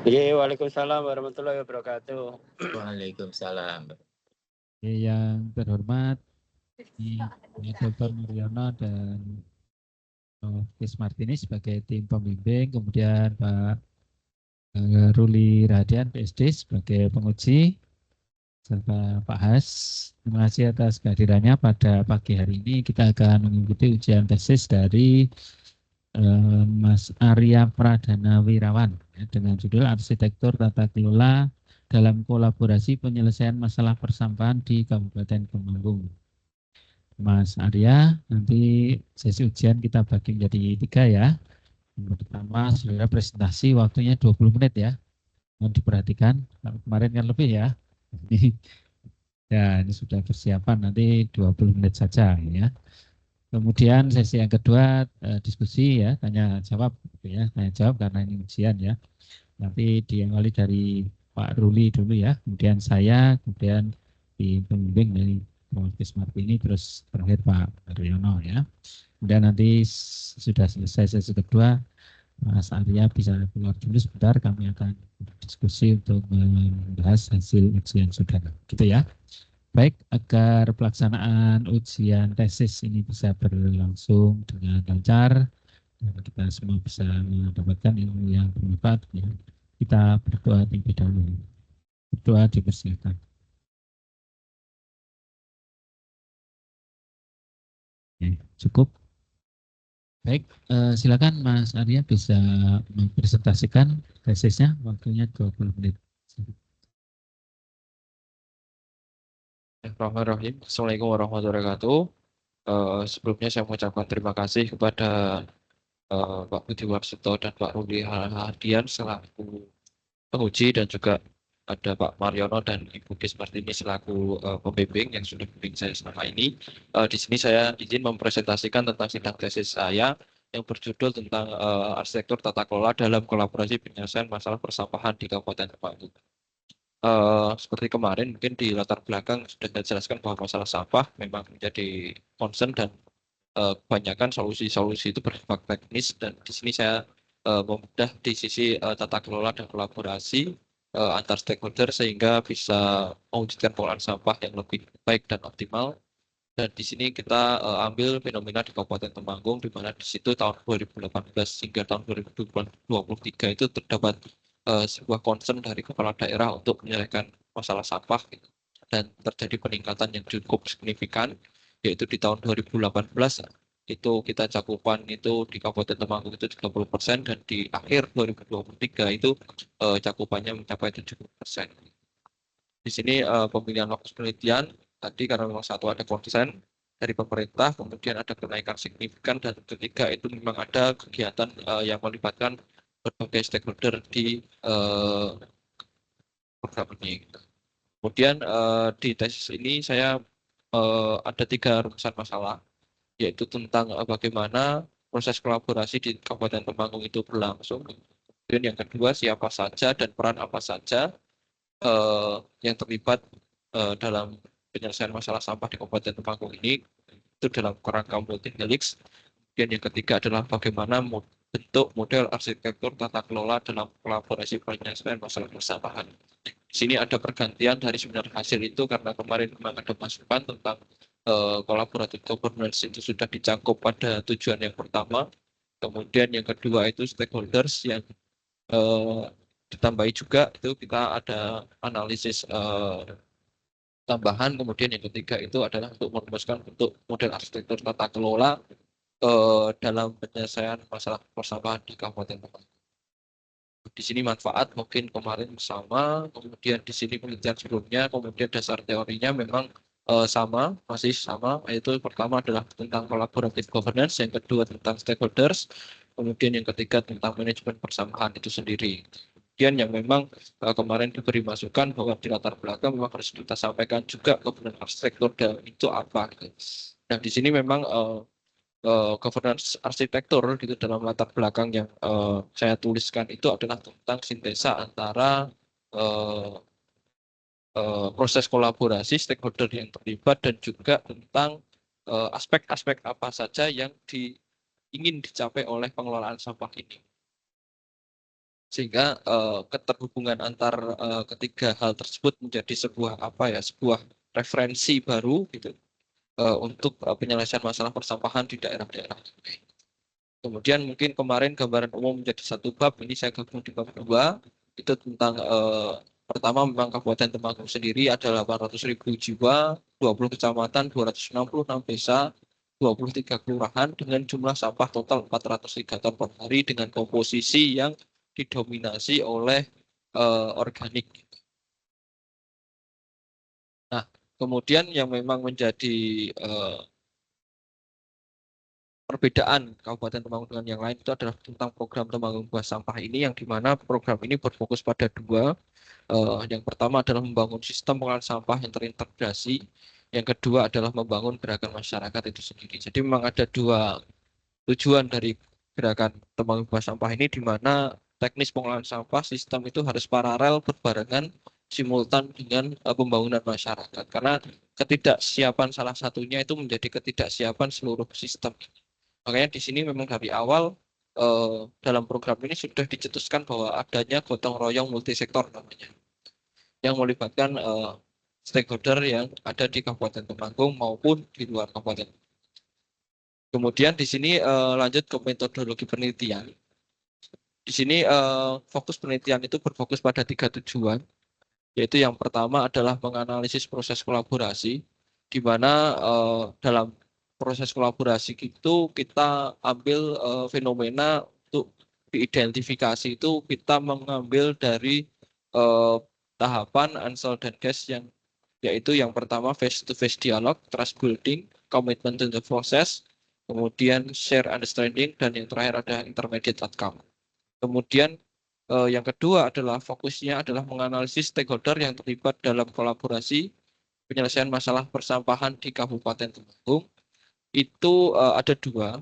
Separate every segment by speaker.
Speaker 1: Iya, waalaikumsalam warahmatullahi wabarakatuh.
Speaker 2: Waalaikumsalam.
Speaker 3: Yang terhormat Dr. Mariono dan Chris Martini sebagai tim pembimbing, kemudian Pak Ruli Radian PSD sebagai penguji, serta Pak Has. Terima kasih atas kehadirannya pada pagi hari ini. Kita akan mengikuti ujian tesis dari Mas Arya Pradana Wirawan dengan judul Arsitektur Tata Kelola dalam Kolaborasi Penyelesaian Masalah Persampahan di Kabupaten Temanggung. Mas Arya, nanti sesi ujian kita bagi menjadi 3 ya. Yang pertama, saudara presentasi waktunya 20 menit ya. Mohon diperhatikan, kemarin kan lebih ya. Ya, ini sudah persiapan, nanti 20 menit saja ya. Kemudian sesi yang kedua diskusi ya, tanya jawab gitu ya, tanya jawab karena ini ujian ya. Nanti diawali dari Pak Ruli dulu ya, kemudian saya, kemudian di pembimbing dari Chris Martini, terus terakhir Pak Mariono ya. Kemudian nanti sudah selesai sesi kedua, Mas Arya bisa keluar dulu sebentar, kami akan diskusi untuk membahas hasil ujian saudara. Gitu ya. Baik, agar pelaksanaan ujian tesis ini bisa berlangsung dengan lancar dan kita semua bisa mendapatkan ilmu yang bermanfaat ya. Kita berdoa terlebih dahulu. Berdoa dipersilakan. Oke, cukup. Baik, silakan Mas Arya bisa mempresentasikan tesisnya, waktunya 20 menit.
Speaker 4: Bismillahirrahmanirrahim. Assalamualaikum warahmatullahi wabarakatuh. Sebelumnya saya mengucapkan terima kasih kepada Pak Budi Warsito dan Pak Ruli Hadian selaku penguji, dan juga ada Pak Mariono dan Ibu Chris Martini selaku pembimbing yang sudah membimbing saya selama ini. Di sini saya izin mempresentasikan tentang sidang tesis saya yang berjudul tentang arsitektur tata kelola dalam kolaborasi penyelesaian masalah persampahan di Kabupaten Temanggung. Seperti kemarin mungkin di latar belakang sudah saya jelaskan bahwa masalah sampah memang menjadi concern, dan kebanyakan solusi-solusi itu bersifat teknis, dan di sini saya membedah di sisi tata kelola dan kolaborasi antar stakeholder sehingga bisa mewujudkan pengelolaan sampah yang lebih baik dan optimal. Dan di sini kita ambil fenomena di Kabupaten Temanggung, di mana di situ tahun 2018 hingga tahun 2023 itu terdapat sebuah concern dari kepala daerah untuk menyelesaikan masalah sampah gitu. Dan terjadi peningkatan yang cukup signifikan, yaitu di tahun 2018 itu kita cakupan itu di Kabupaten Temanggung itu 30%, dan di akhir 2023 itu cakupannya mencapai 70%. Di sini pemilihan lokus penelitian tadi karena memang satu ada konsen dari pemerintah, kemudian ada kenaikan signifikan, dan ketiga itu memang ada kegiatan yang melibatkan berbagai stakeholder di program ini. Kemudian di tesis ini saya ada 3 rumusan masalah, yaitu tentang bagaimana proses kolaborasi di Kabupaten Temanggung itu berlangsung. Kemudian yang kedua, siapa saja dan peran apa saja yang terlibat dalam penyelesaian masalah sampah di Kabupaten Temanggung ini, itu dalam kerangka multi helix. Kemudian yang ketiga adalah bagaimana bentuk model arsitektur tata kelola dalam kolaborasi penyelesaian masalah persampahan. Di sini ada pergantian dari sebenarnya hasil itu karena kemarin memang ada masukan tentang collaborative governance itu sudah dicakup pada tujuan yang pertama. Kemudian yang kedua itu stakeholders yang ditambahi juga, itu kita ada analisis tambahan. Kemudian yang ketiga itu adalah untuk merumuskan bentuk model arsitektur tata kelola dalam penyelesaian masalah persampahan di Kabupaten Temanggung. Di sini manfaat mungkin kemarin sama, kemudian di sini penelitian sebelumnya, kemudian dasar teorinya memang masih sama, yaitu pertama adalah tentang collaborative governance, yang kedua tentang stakeholders, kemudian yang ketiga tentang manajemen persampahan itu sendiri. Kemudian yang memang kemarin diberi masukan bahwa di latar belakang memang harus kita sampaikan juga governance arsitektur itu apa. Nah di sini memang governance arsitektur gitu dalam latar belakang yang saya tuliskan itu adalah tentang sintesa antara proses kolaborasi stakeholder yang terlibat, dan juga tentang aspek-aspek apa saja yang ingin dicapai oleh pengelolaan sampah ini. sehingga keterhubungan antar ketiga hal tersebut menjadi sebuah sebuah referensi baru gitu untuk penyelesaian masalah persampahan di daerah-daerah. Kemudian mungkin kemarin gambaran umum menjadi satu bab, ini saya gabung di bab 2, itu tentang pertama memang Kabupaten Temanggung sendiri ada 800.000 jiwa, 20 kecamatan, 266 desa, 23 kelurahan dengan jumlah sampah total 403 ton per hari dengan komposisi yang didominasi oleh organik. Nah, kemudian yang memang menjadi perbedaan Kabupaten Temanggung dengan yang lain itu adalah tentang program Temanggung Buang Sampah ini, yang dimana program ini berfokus pada dua. Yang pertama adalah membangun sistem pengolahan sampah yang terintegrasi. Yang kedua adalah membangun gerakan masyarakat itu sendiri. Jadi memang ada dua tujuan dari gerakan Temanggung Buang Sampah ini, di mana teknis pengolahan sampah sistem itu harus paralel berbarengan simultan dengan pembangunan masyarakat. Karena ketidaksiapan salah satunya itu menjadi ketidaksiapan seluruh sistem. Makanya di sini memang dari awal dalam program ini sudah dicetuskan bahwa adanya gotong royong multisektor namanya, yang melibatkan stakeholder yang ada di Kabupaten Temanggung maupun di luar kabupaten. Kemudian di sini lanjut ke metodologi penelitian. Di sini fokus penelitian itu berfokus pada 3 tujuan, yaitu yang pertama adalah menganalisis proses kolaborasi, di mana dalam proses kolaborasi itu kita ambil fenomena untuk diidentifikasi itu kita mengambil dari tahapan Ansel dan Guest, yang yaitu yang pertama face to face dialog, trust building, commitment to the process, kemudian share understanding, dan yang terakhir ada intermediate outcome. Kemudian yang kedua adalah fokusnya adalah menganalisis stakeholder yang terlibat dalam kolaborasi penyelesaian masalah persampahan di Kabupaten Temanggung. Itu ada dua.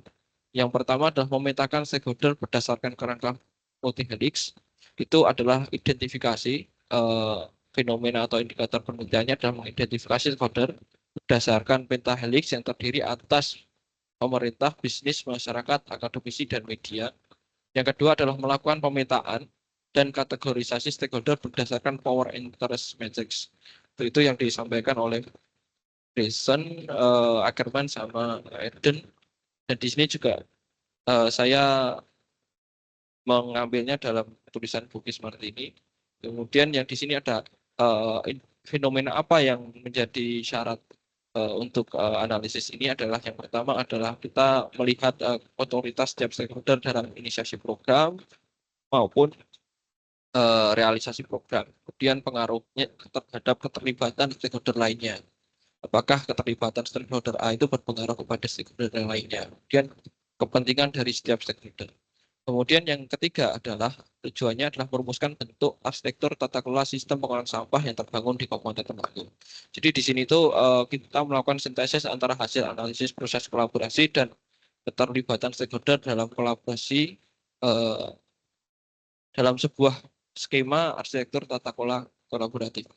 Speaker 4: Yang pertama adalah memetakan stakeholder berdasarkan kerangka multi-helix. Itu adalah identifikasi fenomena atau indikator penelitiannya adalah mengidentifikasi stakeholder berdasarkan pentahelix yang terdiri atas pemerintah, bisnis, masyarakat, akademisi, dan media. Yang kedua adalah melakukan pemetaan dan kategorisasi stakeholder berdasarkan power interest matrix. Itu yang disampaikan oleh Jason, Ackerman, sama Eden. Dan di sini juga saya mengambilnya dalam tulisan Bukis Martini. Kemudian yang di sini ada fenomena apa yang menjadi syarat untuk analisis ini adalah yang pertama adalah kita melihat otoritas setiap stakeholder dalam inisiasi program maupun realisasi program. Kemudian pengaruhnya terhadap keterlibatan stakeholder lainnya. Apakah keterlibatan stakeholder A itu berpengaruh kepada stakeholder yang lainnya. Kemudian kepentingan dari setiap stakeholder. Kemudian yang ketiga adalah tujuannya adalah merumuskan bentuk arsitektur tata kelola sistem pengolahan sampah yang terbangun di Kabupaten Temanggung. Jadi di sini tuh kita melakukan sintesis antara hasil analisis proses kolaborasi dan keterlibatan stakeholder dalam kolaborasi dalam sebuah skema arsitektur tata kelola kolaboratif.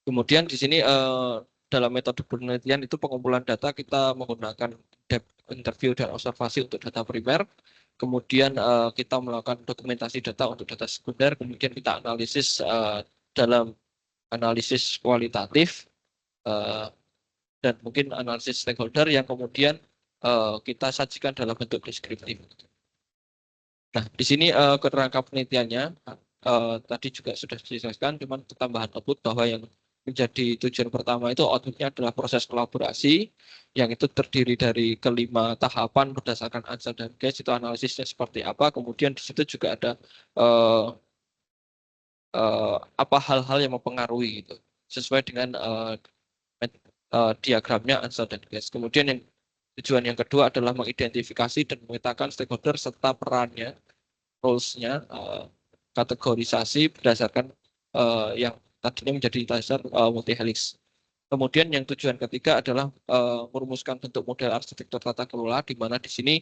Speaker 4: Kemudian di sini dalam metode penelitian itu pengumpulan data kita menggunakan depth interview dan observasi untuk data primer. Kemudian kita melakukan dokumentasi data untuk data sekunder. Kemudian kita analisis dalam analisis kualitatif dan mungkin analisis stakeholder yang kemudian kita sajikan dalam bentuk deskriptif. Nah, di sini kerangka penelitiannya tadi juga sudah dijelaskan, cuman tambahan output bahwa yang menjadi tujuan pertama itu outputnya adalah proses kolaborasi yang itu terdiri dari kelima tahapan berdasarkan Ansel dan Guest, itu analisisnya seperti apa. Kemudian di situ juga ada apa hal-hal yang mempengaruhi itu sesuai dengan diagramnya Ansel dan Guest. Kemudian yang tujuan yang kedua adalah mengidentifikasi dan memetakan stakeholder serta perannya, roles-nya, kategorisasi berdasarkan yang tadinya menjadi dasar multi-helix. Kemudian yang tujuan ketiga adalah merumuskan bentuk model arsitektur tata kelola, di mana di sini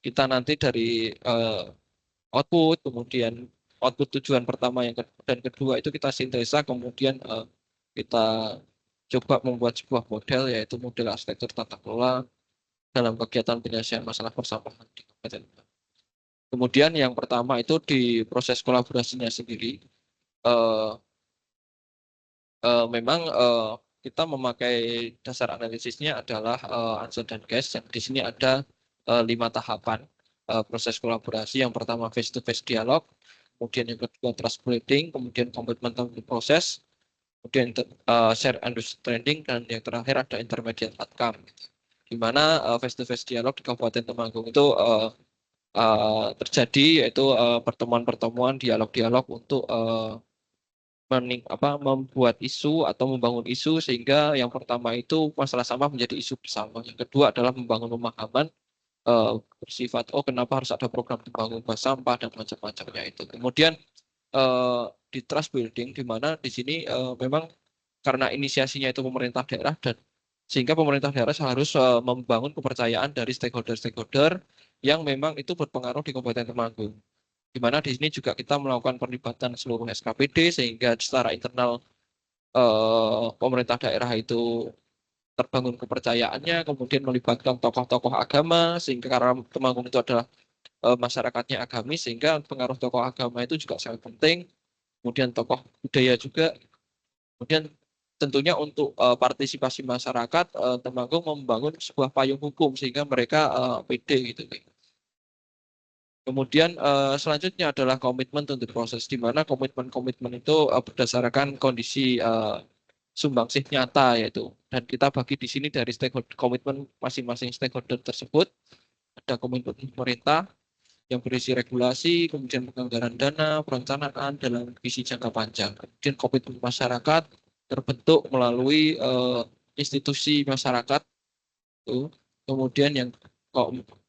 Speaker 4: kita nanti dari output, kemudian output tujuan pertama dan kedua itu kita sintesa, kemudian kita coba membuat sebuah model, yaitu model arsitektur tata kelola dalam kegiatan penyelesaian masalah persampahan di Kabupaten. Kemudian yang pertama itu di proses kolaborasinya sendiri, memang kita memakai dasar analisisnya adalah Anson dan Guest. Di sini ada 5 tahapan proses kolaborasi. Yang pertama face-to-face dialog, kemudian yang kedua trust building, kemudian komitmen proses, kemudian share understanding, dan yang terakhir ada intermediate outcome. Di mana face-to-face dialog di Kabupaten Temanggung itu terjadi, yaitu pertemuan-pertemuan, dialog-dialog untuk membuat isu atau membangun isu, sehingga yang pertama itu masalah sampah menjadi isu bersama. Yang kedua adalah membangun pemahaman bersifat kenapa harus ada program membangun sampah dan macam-macamnya itu. Kemudian di trust building, di mana di sini memang karena inisiasinya itu pemerintah daerah, dan sehingga pemerintah daerah harus membangun kepercayaan dari stakeholder-stakeholder yang memang itu berpengaruh di Kabupaten Temanggung. Di mana di sini juga kita melakukan perlibatan seluruh SKPD, sehingga secara internal pemerintah daerah itu terbangun kepercayaannya, kemudian melibatkan tokoh-tokoh agama, sehingga karena Temanggung itu adalah masyarakatnya agamis, sehingga pengaruh tokoh agama itu juga sangat penting. Kemudian tokoh budaya juga. Kemudian tentunya untuk partisipasi masyarakat, Temanggung membangun sebuah payung hukum sehingga mereka pede gitu. Kemudian selanjutnya adalah komitmen untuk proses, di mana komitmen itu berdasarkan kondisi sumbangsih nyata, yaitu, dan kita bagi di sini dari komitmen masing-masing stakeholder tersebut. Ada komitmen pemerintah yang berisi regulasi, kemudian penganggaran dana, perencanaan dalam visi jangka panjang. Kemudian komitmen masyarakat terbentuk melalui institusi masyarakat, kemudian yang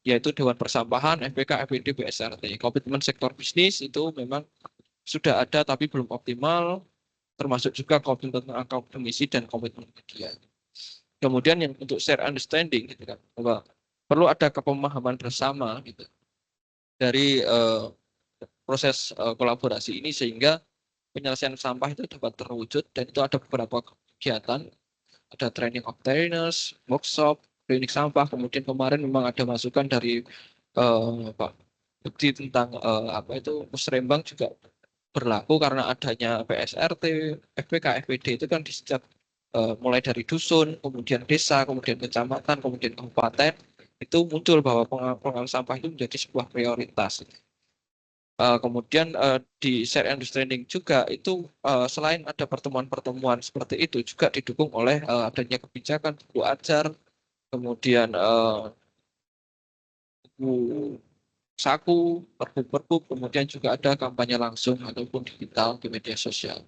Speaker 4: yaitu Dewan Persampahan, FPK, FPD, BSRT. Komitmen sektor bisnis itu memang sudah ada tapi belum optimal, termasuk juga komitmen tentang akademisi dan komitmen media. Kemudian yang untuk share understanding, gitu kan, bahwa perlu ada kepemahaman bersama gitu dari proses kolaborasi ini, sehingga penyelesaian sampah itu dapat terwujud. Dan itu ada beberapa kegiatan, ada training of trainers, workshop, klinik sampah. Kemudian kemarin memang ada masukan dari bukti tentang musrembang juga berlaku karena adanya PSRT, FPK, FPD itu kan di setiap mulai dari dusun, kemudian desa, kemudian kecamatan, kemudian kabupaten, itu muncul bahwa pengelolaan sampah itu menjadi sebuah prioritas. Kemudian di share understanding juga itu selain ada pertemuan-pertemuan seperti itu, juga didukung oleh adanya kebijakan buku ajar, kemudian buku saku, pergub, kemudian juga ada kampanye langsung ataupun digital di media sosial.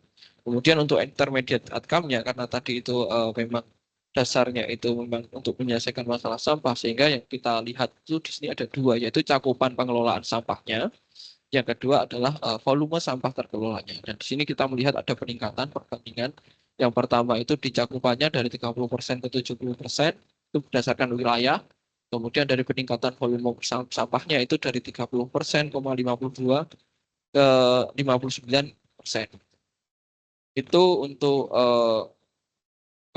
Speaker 4: Kemudian untuk intermediate outcome-nya, karena tadi itu memang dasarnya itu memang untuk menyelesaikan masalah sampah, sehingga yang kita lihat itu di sini ada dua, yaitu cakupan pengelolaan sampahnya. Yang kedua adalah volume sampah terkelolanya. Dan di sini kita melihat ada peningkatan perbandingan. Yang pertama itu di cakupannya dari 30% ke 70%, itu berdasarkan wilayah. Kemudian dari peningkatan volume sampahnya itu dari 30%,52 ke 59%. Itu untuk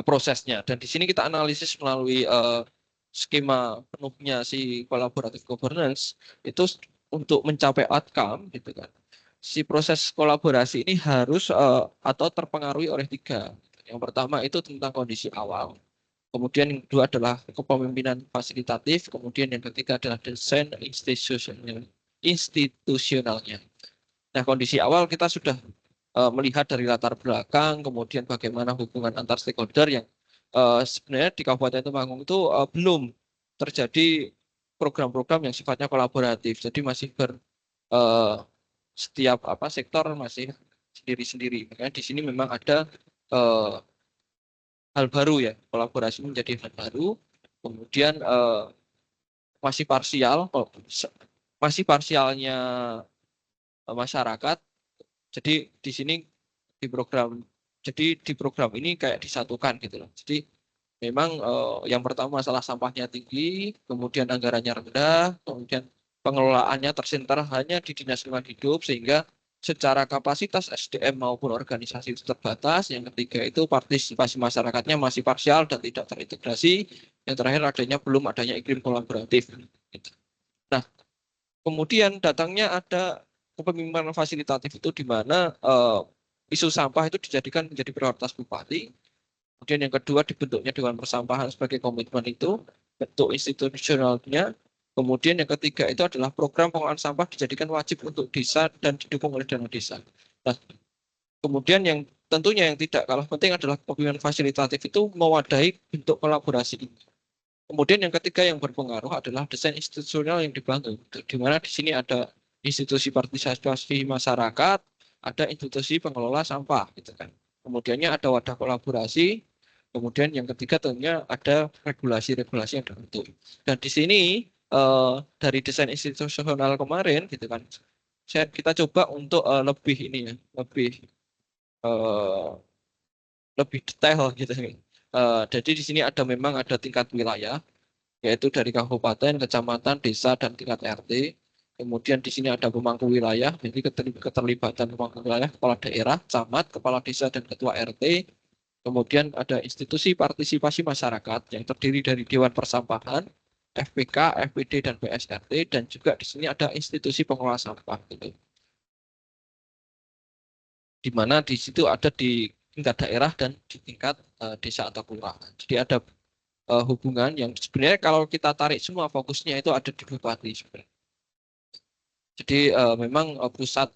Speaker 4: prosesnya. Dan di sini kita analisis melalui skema penuhnya si collaborative governance itu untuk mencapai outcome, gitu kan. Si proses kolaborasi ini harus atau terpengaruhi oleh 3. Yang pertama itu tentang kondisi awal. Kemudian yang kedua adalah kepemimpinan fasilitatif. Kemudian yang ketiga adalah desain institusionalnya. Nah, kondisi awal kita sudah melihat dari latar belakang, kemudian bagaimana hubungan antar stakeholder yang sebenarnya di Kabupaten Temanggung itu belum terjadi program-program yang sifatnya kolaboratif. Jadi masih setiap sektor masih sendiri-sendiri. Makanya di sini memang ada hal baru ya, kolaborasi menjadi hal baru. Kemudian masih parsialnya masyarakat. Jadi di sini di program ini kayak disatukan gitu loh. Jadi memang yang pertama masalah sampahnya tinggi, kemudian anggarannya rendah, kemudian pengelolaannya tersentar hanya di Dinas Lingkungan Hidup, sehingga secara kapasitas SDM maupun organisasi itu terbatas. Yang ketiga itu partisipasi masyarakatnya masih parsial dan tidak terintegrasi. Yang terakhir belum adanya iklim kolaboratif. Nah, Kemudian datangnya ada kepemimpinan fasilitatif itu di mana isu sampah itu dijadikan menjadi prioritas bupati. Kemudian yang kedua dibentuknya Dewan Persampahan sebagai komitmen itu, bentuk institusionalnya. Kemudian yang ketiga itu adalah program pengelolaan sampah dijadikan wajib untuk desa dan didukung oleh dana desa. Nah, kemudian yang tentunya yang tidak kalah penting adalah kepemimpinan fasilitatif itu mewadahi bentuk kolaborasi ini. Kemudian yang ketiga yang berpengaruh adalah desain institusional yang dibangun, di mana di sini ada institusi partisipasi masyarakat, ada institusi pengelola sampah, gitu kan. Kemudiannya ada wadah kolaborasi, kemudian yang ketiga tentunya ada regulasi-regulasi yang dibentuk. Dan di sini dari desain institusional kemarin, gitu kan, kita coba untuk lebih ini ya, lebih detail gitu. Jadi di sini memang ada tingkat wilayah, yaitu dari kabupaten, kecamatan, desa, dan tingkat RT. Kemudian di sini ada pemangku wilayah, jadi keterlibatan pemangku wilayah, kepala daerah, camat, kepala desa, dan ketua RT. Kemudian ada institusi partisipasi masyarakat yang terdiri dari Dewan Persampahan, FPK, FPD, dan PSRT, dan juga di sini ada institusi pengelola sampah. Gitu. Di mana di situ ada di tingkat daerah dan di tingkat desa atau kelurahan. Jadi ada hubungan yang sebenarnya kalau kita tarik semua fokusnya itu ada di bupati sebenarnya. Jadi memang pusat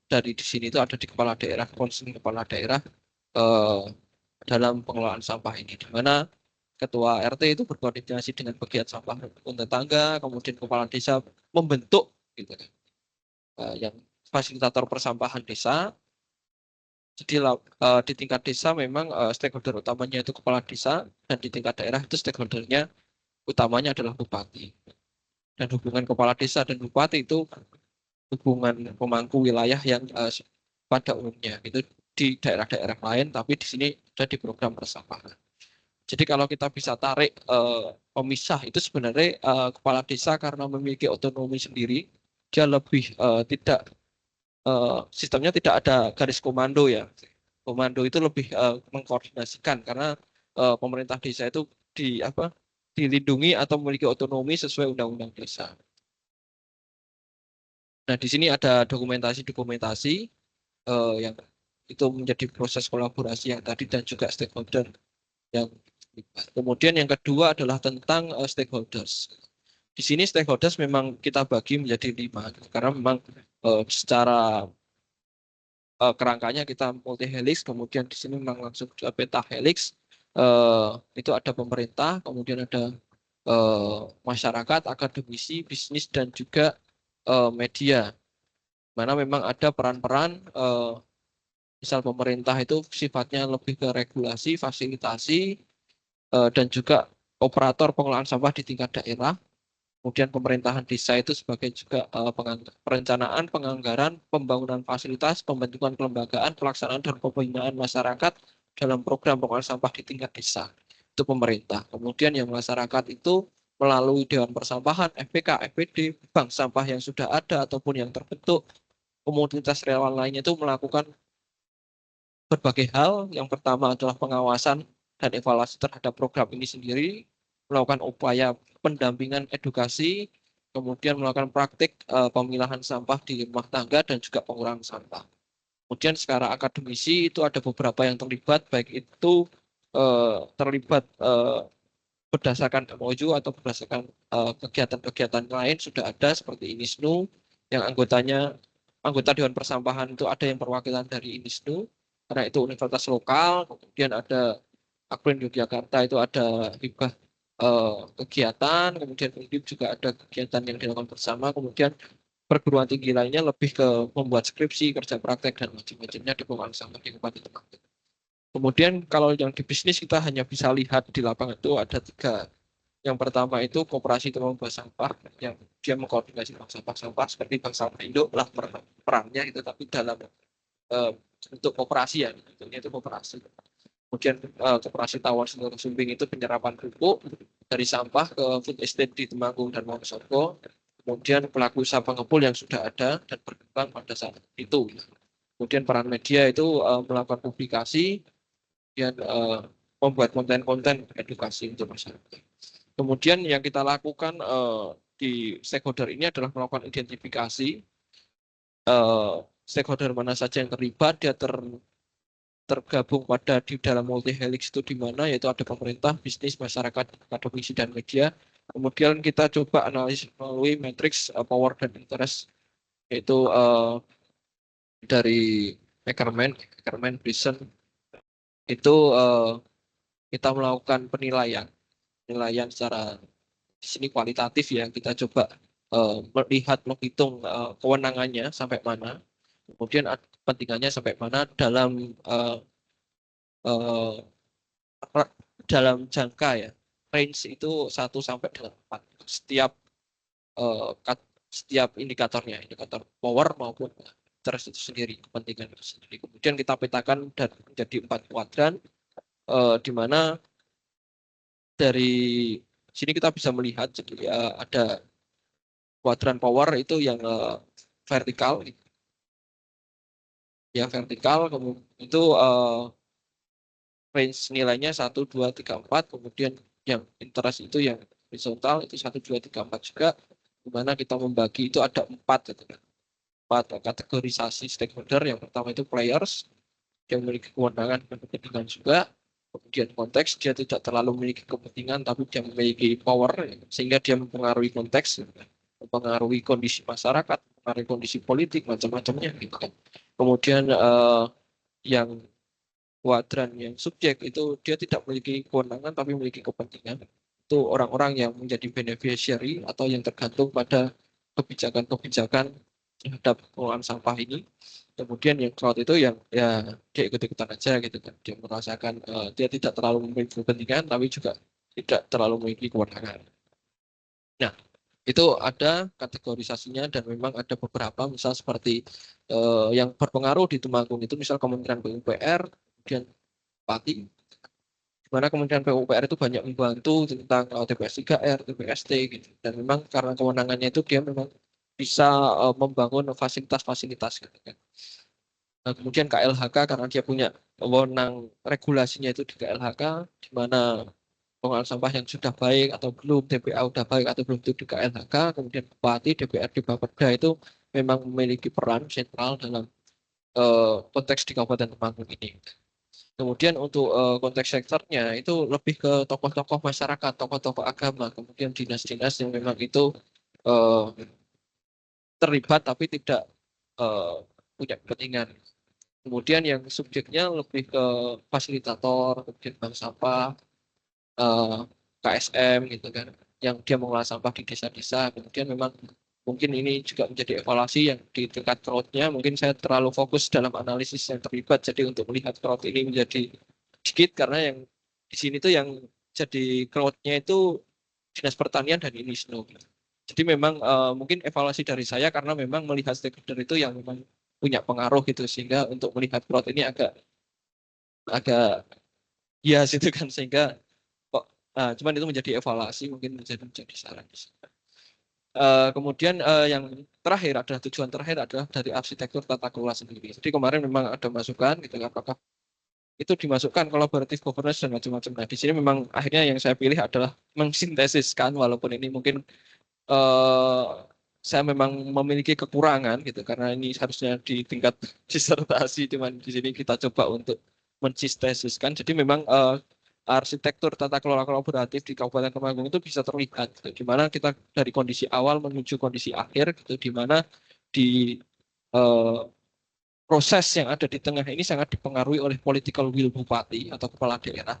Speaker 4: dari di sini itu ada di kepala daerah, konsen kepala daerah dalam pengelolaan sampah ini, di mana ketua RT itu berkoordinasi dengan pegiat sampah rukun tetangga, kemudian kepala desa membentuk gitu kan, yang fasilitator persampahan desa. Jadi di tingkat desa memang stakeholder utamanya itu kepala desa, dan di tingkat daerah itu stakeholdernya utamanya adalah bupati. Dan hubungan kepala desa dan bupati itu hubungan pemangku wilayah yang pada umumnya itu di daerah-daerah lain, tapi di sini ada di program persampahan. Jadi kalau kita bisa tarik pemisah itu sebenarnya kepala desa karena memiliki otonomi sendiri, dia lebih tidak sistemnya tidak ada garis komando ya. Komando itu lebih mengkoordinasikan karena pemerintah desa itu dilindungi atau memiliki otonomi sesuai undang-undang desa. Nah, di sini ada dokumentasi-dokumentasi yang itu menjadi proses kolaborasi yang tadi dan juga stakeholder yang kemudian yang kedua adalah tentang stakeholders. Di sini stakeholders memang kita bagi menjadi 5 karena memang secara kerangkanya kita multi helix, kemudian di sini memang langsung peta helix. Itu ada pemerintah, kemudian ada masyarakat, akademisi, bisnis, dan juga media. Mana memang ada peran-peran misal pemerintah itu sifatnya lebih ke regulasi, fasilitasi, dan juga operator pengelolaan sampah di tingkat daerah. Kemudian pemerintahan desa itu sebagai juga perencanaan, penganggaran, pembangunan fasilitas, pembentukan kelembagaan, pelaksanaan dan pembinaan masyarakat dalam program pengelolaan sampah di tingkat desa. Itu pemerintah. Kemudian yang masyarakat itu melalui Dewan Persampahan, FPK, FPD, bank sampah yang sudah ada ataupun yang terbentuk, komunitas relawan lainnya itu melakukan berbagai hal. Yang pertama adalah pengawasan dan evaluasi terhadap program ini sendiri, melakukan upaya pendampingan edukasi, kemudian melakukan praktik pemilahan sampah di rumah tangga dan juga pengurangan sampah. Kemudian secara akademisi itu ada beberapa yang terlibat, baik itu terlibat berdasarkan MOU atau berdasarkan kegiatan-kegiatan lain sudah ada seperti INISNU yang anggota Dewan Persampahan itu ada yang perwakilan dari INISNU karena itu universitas lokal, kemudian ada Akprin Yogyakarta itu ada hibah kegiatan, kemudian Undip juga ada kegiatan yang dilakukan bersama, kemudian perguruan tinggi lainnya lebih ke membuat skripsi, kerja praktek, dan macam-macamnya di pengelolaan sampah di Kabupaten Temanggung. Kemudian kalau yang di bisnis kita hanya bisa lihat di lapangan itu ada 3. Yang pertama itu koperasi tukang buang sampah yang dia mengkoordinasi bank sampah-sampah seperti Bank Sampah Indo lah perannya itu, tapi dalam untuk koperasi ya, itu koperasi. Kemudian koperasi tawar seluruh sumbing itu penyerapan pupuk dari sampah ke food estate di Temanggung dan Wonosobo. Kemudian pelaku usaha pengepul yang sudah ada dan berkembang pada saat itu. Kemudian peran media itu melakukan publikasi dan membuat konten-konten edukasi untuk masyarakat. Kemudian yang kita lakukan di stakeholder ini adalah melakukan identifikasi stakeholder mana saja yang terlibat, dia tergabung pada di dalam multi helix itu di mana, yaitu ada pemerintah, bisnis, masyarakat, akademisi, dan media. Kemudian kita coba analisis melalui matriks power dan interest, yaitu dari Ackerman, Prison, itu kita melakukan penilaian secara di sini kualitatif ya, kita coba melihat, menghitung kewenangannya sampai mana, kemudian kepentingannya sampai mana dalam jangka ya, range itu 1 sampai dengan 4 setiap indikator power maupun interest itu sendiri, kepentingan itu sendiri. Kemudian kita petakan dan menjadi 4 kuadran, di mana dari sini kita bisa melihat jadi ada kuadran power itu yang vertikal, ya vertikal, kemudian itu range nilainya 1, 2, 3, 4, kemudian yang interest itu yang horizontal itu 1, 2, 3, 4 juga, di mana kita membagi itu ada 4 gitu kan. 4 kategorisasi stakeholder. Yang pertama itu players, yang memiliki kewenangan dan kepentingan juga. Kemudian konteks, dia tidak terlalu memiliki kepentingan tapi dia memiliki power, sehingga dia mempengaruhi konteks, mempengaruhi kondisi masyarakat, mempengaruhi kondisi politik, macam-macamnya gitu kan. Kemudian yang kuadran yang subjek itu dia tidak memiliki kewenangan tapi memiliki kepentingan. Itu orang-orang yang menjadi beneficiary atau yang tergantung pada kebijakan-kebijakan terhadap pengelolaan sampah ini. Kemudian yang crowd itu yang ya dia ikut-ikutan aja gitu kan, dia merasakan dia tidak terlalu memiliki kepentingan tapi juga tidak terlalu memiliki kewenangan. Nah, itu ada kategorisasinya, dan memang ada beberapa misal seperti yang berpengaruh di Temanggung itu misal Kementerian PUPR, kemudian Bupati, di mana Kementerian PUPR itu banyak membantu tentang TPS 3R, TPST gitu, dan memang karena kewenangannya itu dia memang bisa membangun fasilitas-fasilitas gitu kan. Nah, kemudian KLHK karena dia punya wewenang regulasinya itu di KLHK, di mana pengelolaan sampah yang sudah baik atau belum, TPA sudah baik atau belum itu di KLHK, kemudian Bupati, DPRD, Bapeda itu memang memiliki peran sentral dalam konteks di Kabupaten Temanggung ini. Kemudian untuk konteks sektornya itu lebih ke tokoh-tokoh masyarakat, tokoh-tokoh agama, kemudian dinas-dinas yang memang itu terlibat tapi tidak punya kepentingan. Kemudian yang subjeknya lebih ke fasilitator, kemudian bank sampah, KSM gitu kan, yang dia mengolah sampah di desa-desa. Kemudian memang mungkin ini juga menjadi evaluasi yang di tingkat crowd-nya. Mungkin saya terlalu fokus dalam analisis yang terlibat, jadi untuk melihat crowd ini menjadi sedikit, karena yang di sini tuh yang jadi crowd-nya itu Dinas Pertanian dan Unisno. Jadi memang mungkin evaluasi dari saya karena memang melihat stakeholder itu yang memang punya pengaruh gitu, sehingga untuk melihat crowd ini agak ya situ kan, sehingga kok cuman itu menjadi evaluasi, mungkin menjadi saran. Kemudian yang terakhir adalah tujuan terakhir adalah dari arsitektur tata kelola sendiri. Jadi kemarin memang ada masukan gitu, apakah itu dimasukkan collaborative governance dan macam-macam. Nah, di sini memang akhirnya yang saya pilih adalah mensintesiskan, walaupun ini mungkin saya memang memiliki kekurangan gitu, karena ini harusnya di tingkat disertasi, cuman di sini kita coba untuk mensintesiskan. Jadi memang arsitektur tata kelola kolaboratif di Kabupaten Temanggung itu bisa terlihat gitu, di mana kita dari kondisi awal menuju kondisi akhir gitu, di mana di proses yang ada di tengah ini sangat dipengaruhi oleh political will bupati atau kepala daerah,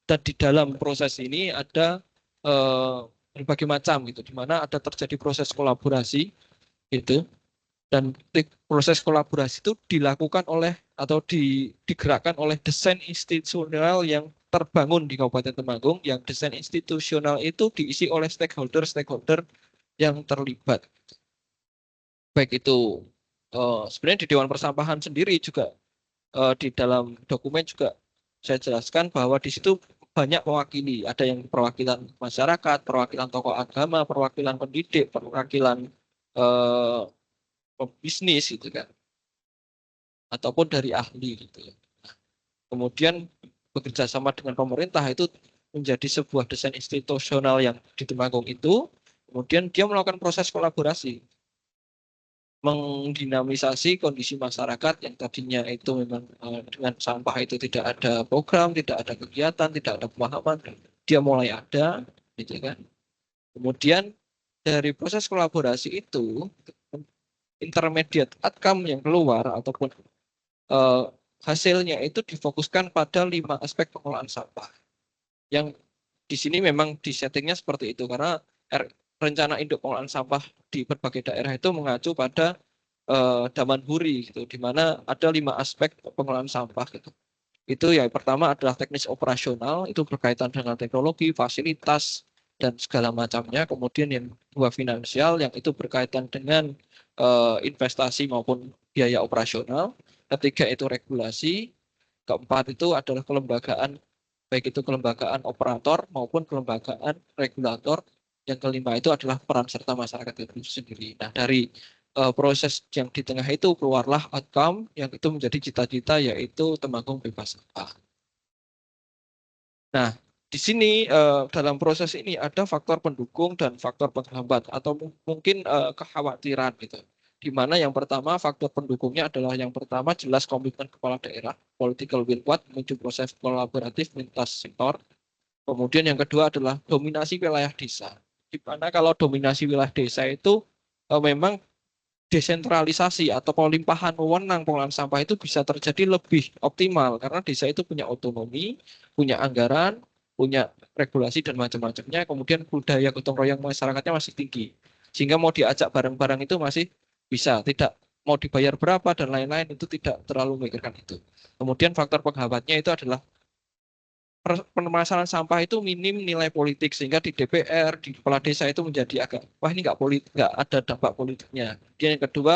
Speaker 4: dan di dalam proses ini ada berbagai macam gitu, di mana ada terjadi proses kolaborasi gitu, dan proses kolaborasi itu dilakukan oleh atau digerakkan oleh desain institusional yang terbangun di Kabupaten Temanggung, yang desain institusional itu diisi oleh stakeholder yang terlibat. Baik itu sebenarnya di Dewan Persampahan sendiri juga di dalam dokumen juga saya jelaskan bahwa di situ banyak mewakili, ada yang perwakilan masyarakat, perwakilan tokoh agama, perwakilan pendidik, perwakilan pebisnis gitu kan, ataupun dari ahli gitu. Kemudian bekerja sama dengan pemerintah itu menjadi sebuah desain institusional yang di Temanggung itu Kemudian dia melakukan proses kolaborasi, mendinamisasi kondisi masyarakat yang tadinya itu memang dengan sampah itu tidak ada program, tidak ada kegiatan, tidak ada pemahaman, dia mulai ada, gitu kan. Kemudian dari proses kolaborasi itu, intermediate outcome yang keluar ataupun hasilnya itu difokuskan pada 5 aspek pengelolaan sampah. Yang di sini memang di settingnya seperti itu karena rencana induk pengelolaan sampah di berbagai daerah itu mengacu pada Damanhuri gitu, di mana ada 5 aspek pengelolaan sampah gitu. Itu yang pertama adalah teknis operasional, itu berkaitan dengan teknologi, fasilitas dan segala macamnya. Kemudian yang kedua finansial, yang itu berkaitan dengan investasi maupun biaya operasional. Ketiga itu regulasi. Keempat itu adalah kelembagaan, baik itu kelembagaan operator maupun kelembagaan regulator. Yang kelima itu adalah peran serta masyarakat itu sendiri. Nah, dari proses yang di tengah itu keluarlah outcome yang itu menjadi cita-cita, yaitu Temanggung bebas sampah. Nah, di sini dalam proses ini ada faktor pendukung dan faktor penghambat atau mungkin kekhawatiran gitu. Di mana yang pertama faktor pendukungnya adalah yang pertama jelas komitmen kepala daerah, political will kuat menuju proses kolaboratif lintas sektor. Kemudian yang kedua adalah dominasi wilayah desa. Di mana kalau dominasi wilayah desa itu memang desentralisasi atau pelimpahan wewenang pengelolaan sampah itu bisa terjadi lebih optimal karena desa itu punya otonomi, punya anggaran, punya regulasi dan macam-macamnya. Kemudian budaya gotong royong masyarakatnya masih tinggi, sehingga mau diajak bareng-bareng itu masih bisa, tidak mau dibayar berapa dan lain-lain itu tidak terlalu memikirkan itu. Kemudian faktor penghambatnya itu adalah permasalahan sampah itu minim nilai politik sehingga di DPR, di kepala desa itu menjadi agak wah ini nggak ada dampak politiknya. Kemudian yang kedua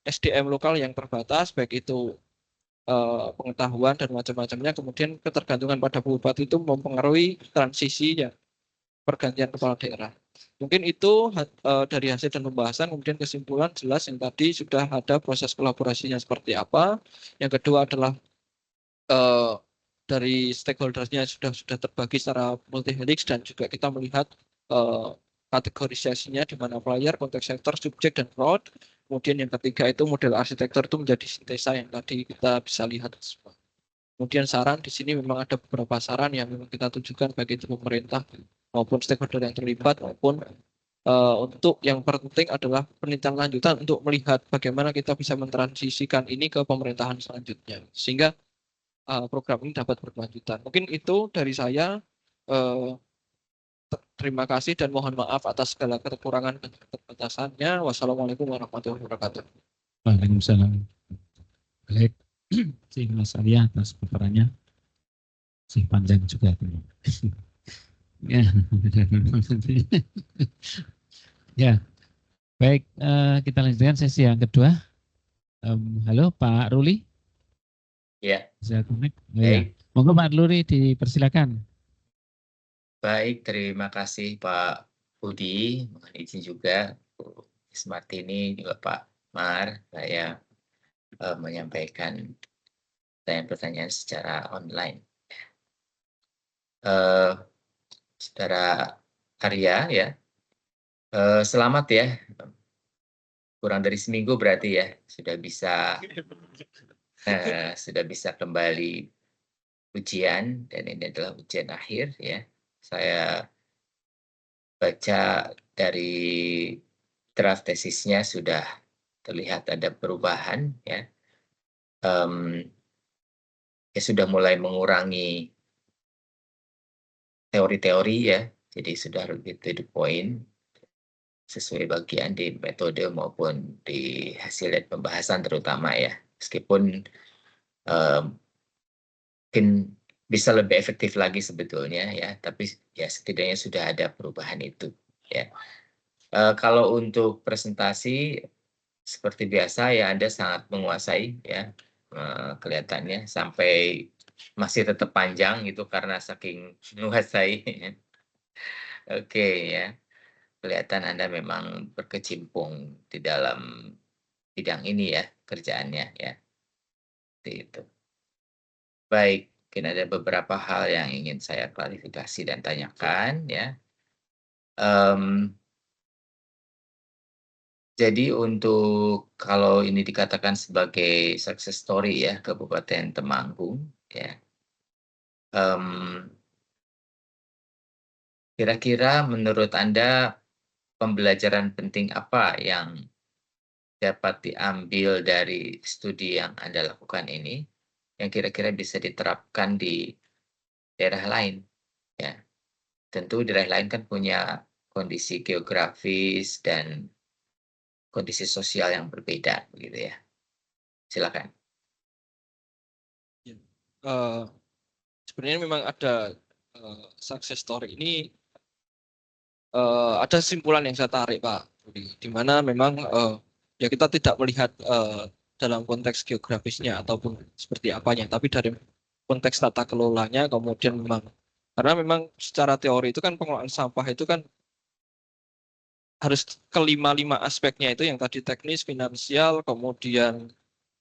Speaker 4: SDM lokal yang terbatas baik itu pengetahuan dan macam-macamnya. Kemudian ketergantungan pada bupati itu mempengaruhi transisi ya pergantian kepala daerah. Mungkin itu dari hasil dan pembahasan. Kemudian kesimpulan jelas yang tadi sudah ada proses kolaborasinya seperti apa. Yang kedua adalah dari stakeholdersnya sudah terbagi secara multi helix dan juga kita melihat kategorisasinya di mana player, konteks sektor, subjek dan crowd. Kemudian yang ketiga itu model arsitektur itu menjadi sintesa yang tadi kita bisa lihat semua. Kemudian saran di sini memang ada beberapa saran yang memang kita tujukan baik itu pemerintah maupun stakeholder yang terlibat maupun untuk yang penting adalah penelitian lanjutan untuk melihat bagaimana kita bisa mentransisikan ini ke pemerintahan selanjutnya sehingga program ini dapat berkelanjutan. Mungkin itu dari saya. Terima kasih dan mohon maaf atas segala kekurangan dan keterbatasannya. Wassalamualaikum warahmatullahi wabarakatuh.
Speaker 3: Waalaikumsalam. Baik, si Mas Arya atas paparannya. Si panjang juga. Ya. Ya. Baik, kita lanjutkan sesi yang kedua. Halo Pak Ruli.
Speaker 2: Ya.
Speaker 3: Bisa connect?
Speaker 2: Baik.
Speaker 3: Ya. Monggo Pak Ruli dipersilakan.
Speaker 2: Baik, terima kasih Pak Budi. Mohon izin juga Bu Martini, juga Pak Mar, saya menyampaikan pertanyaan-pertanyaan secara online. Saudara Arya ya, selamat ya. Kurang dari seminggu berarti ya sudah bisa kembali ujian dan ini adalah ujian akhir ya. Saya baca dari draft tesisnya sudah terlihat ada perubahan ya. Ya sudah mulai mengurangi teori-teori ya, jadi sudah lebih to the point sesuai bagian di metode maupun di hasil dan pembahasan terutama ya. Meskipun mungkin bisa lebih efektif lagi sebetulnya ya, tapi ya setidaknya sudah ada perubahan itu ya. Kalau untuk presentasi seperti biasa ya Anda sangat menguasai ya, kelihatannya sampai masih tetap panjang itu karena saking menguasai. Oke ya, kelihatan Anda memang berkecimpung di dalam bidang ini ya kerjaannya ya, seperti itu. Baik, mungkin ada beberapa hal yang ingin saya klarifikasi dan tanyakan ya. Jadi untuk kalau ini dikatakan sebagai success story ya Kabupaten Temanggung ya, kira-kira menurut Anda pembelajaran penting apa yang dapat diambil dari studi yang Anda lakukan ini, yang kira-kira bisa diterapkan di daerah lain ya? Tentu daerah lain kan punya kondisi geografis dan kondisi sosial yang berbeda begitu ya. Silakan.
Speaker 4: Eh, Sebenarnya memang ada success story ini, ada kesimpulan yang saya tarik Pak Budi, di mana memang ya kita tidak melihat dalam konteks geografisnya ataupun seperti apanya, tapi dari konteks tata kelolanya, kemudian memang karena memang secara teori itu kan pengelolaan sampah itu kan harus kelima-lima aspeknya itu yang tadi teknis, finansial, kemudian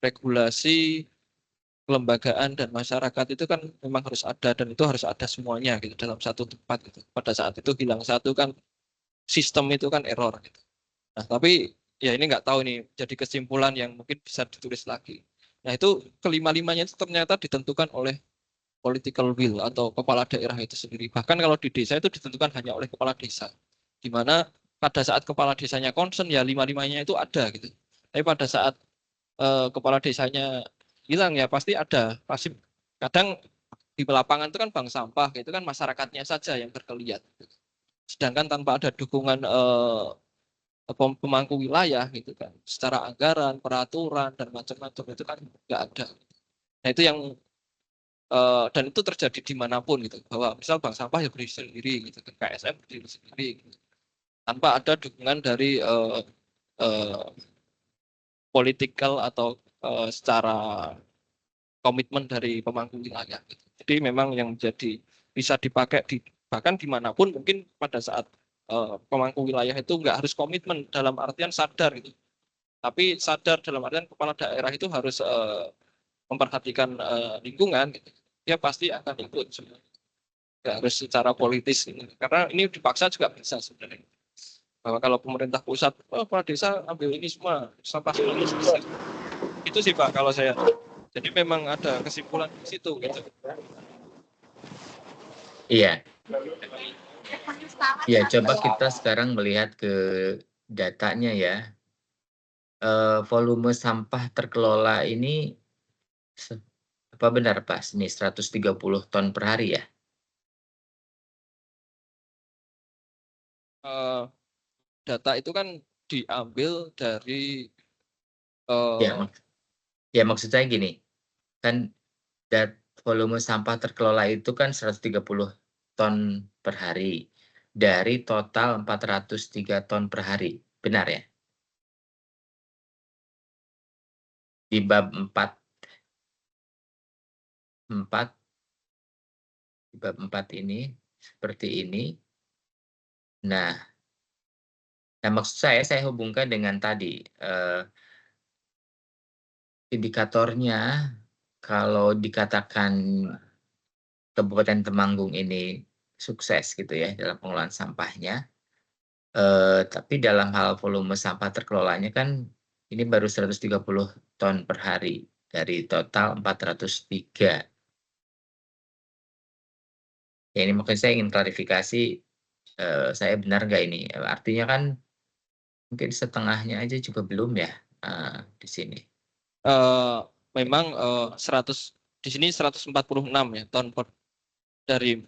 Speaker 4: regulasi, kelembagaan dan masyarakat itu kan memang harus ada, dan itu harus ada semuanya gitu dalam satu tempat gitu. Pada saat itu hilang satu kan sistem itu kan error gitu. Nah, tapi ya ini nggak tahu nih jadi kesimpulan yang mungkin bisa ditulis lagi. Nah, itu kelima-limanya itu ternyata ditentukan oleh political will atau kepala daerah itu sendiri. Bahkan kalau di desa itu ditentukan hanya oleh kepala desa. Di mana pada saat kepala desanya concern ya lima-limanya itu ada gitu. Tapi pada saat kepala desanya hilang ya pasti ada. Pasti kadang di lapangan itu kan bank sampah, itu kan masyarakatnya saja yang bergeliat. Sedangkan tanpa ada dukungan pemangku wilayah gitu kan, secara anggaran, peraturan dan macam-macam itu kan nggak ada. Nah itu yang dan itu terjadi dimanapun gitu, bahwa misal bank sampah ya berdiri sendiri gitu kan, KSM berdiri sendiri gitu, tanpa ada dukungan dari politikal atau secara komitmen dari pemangku wilayah gitu. Jadi memang yang jadi bisa dipakai di bahkan dimanapun mungkin pada saat pemangku wilayah itu nggak harus komitmen dalam artian sadar gitu, tapi sadar dalam artian kepala daerah itu harus memperhatikan lingkungan gitu. Dia pasti akan ikut semua, nggak harus secara politis gitu. Karena ini dipaksa juga bisa sebenarnya, bahwa kalau pemerintah pusat kepala desa ambil ini semua sampah semuanya selesai. Itu sih Pak kalau saya. Jadi memang ada kesimpulan di situ gitu.
Speaker 2: Iya. Ya, coba kita sekarang melihat ke datanya ya. Volume sampah terkelola ini apa benar Pak, ini 130 ton per hari ya?
Speaker 4: Data itu kan diambil dari
Speaker 2: Ya, ya maksud saya gini, kan volume sampah terkelola itu kan 130 ton per hari, dari total 403 ton per hari, benar ya? Di bab 4 di bab 4 ini, seperti ini. Nah maksud saya hubungkan dengan tadi, indikatornya kalau dikatakan Kabupaten Temanggung ini sukses gitu ya dalam pengelolaan sampahnya, tapi dalam hal volume sampah terkelolanya kan ini baru 130 ton per hari dari total 403. Ya ini makanya saya ingin klarifikasi, saya benar nggak ini? Artinya kan mungkin setengahnya aja juga belum ya, di sini?
Speaker 4: memang 100 di sini 146 ya ton dari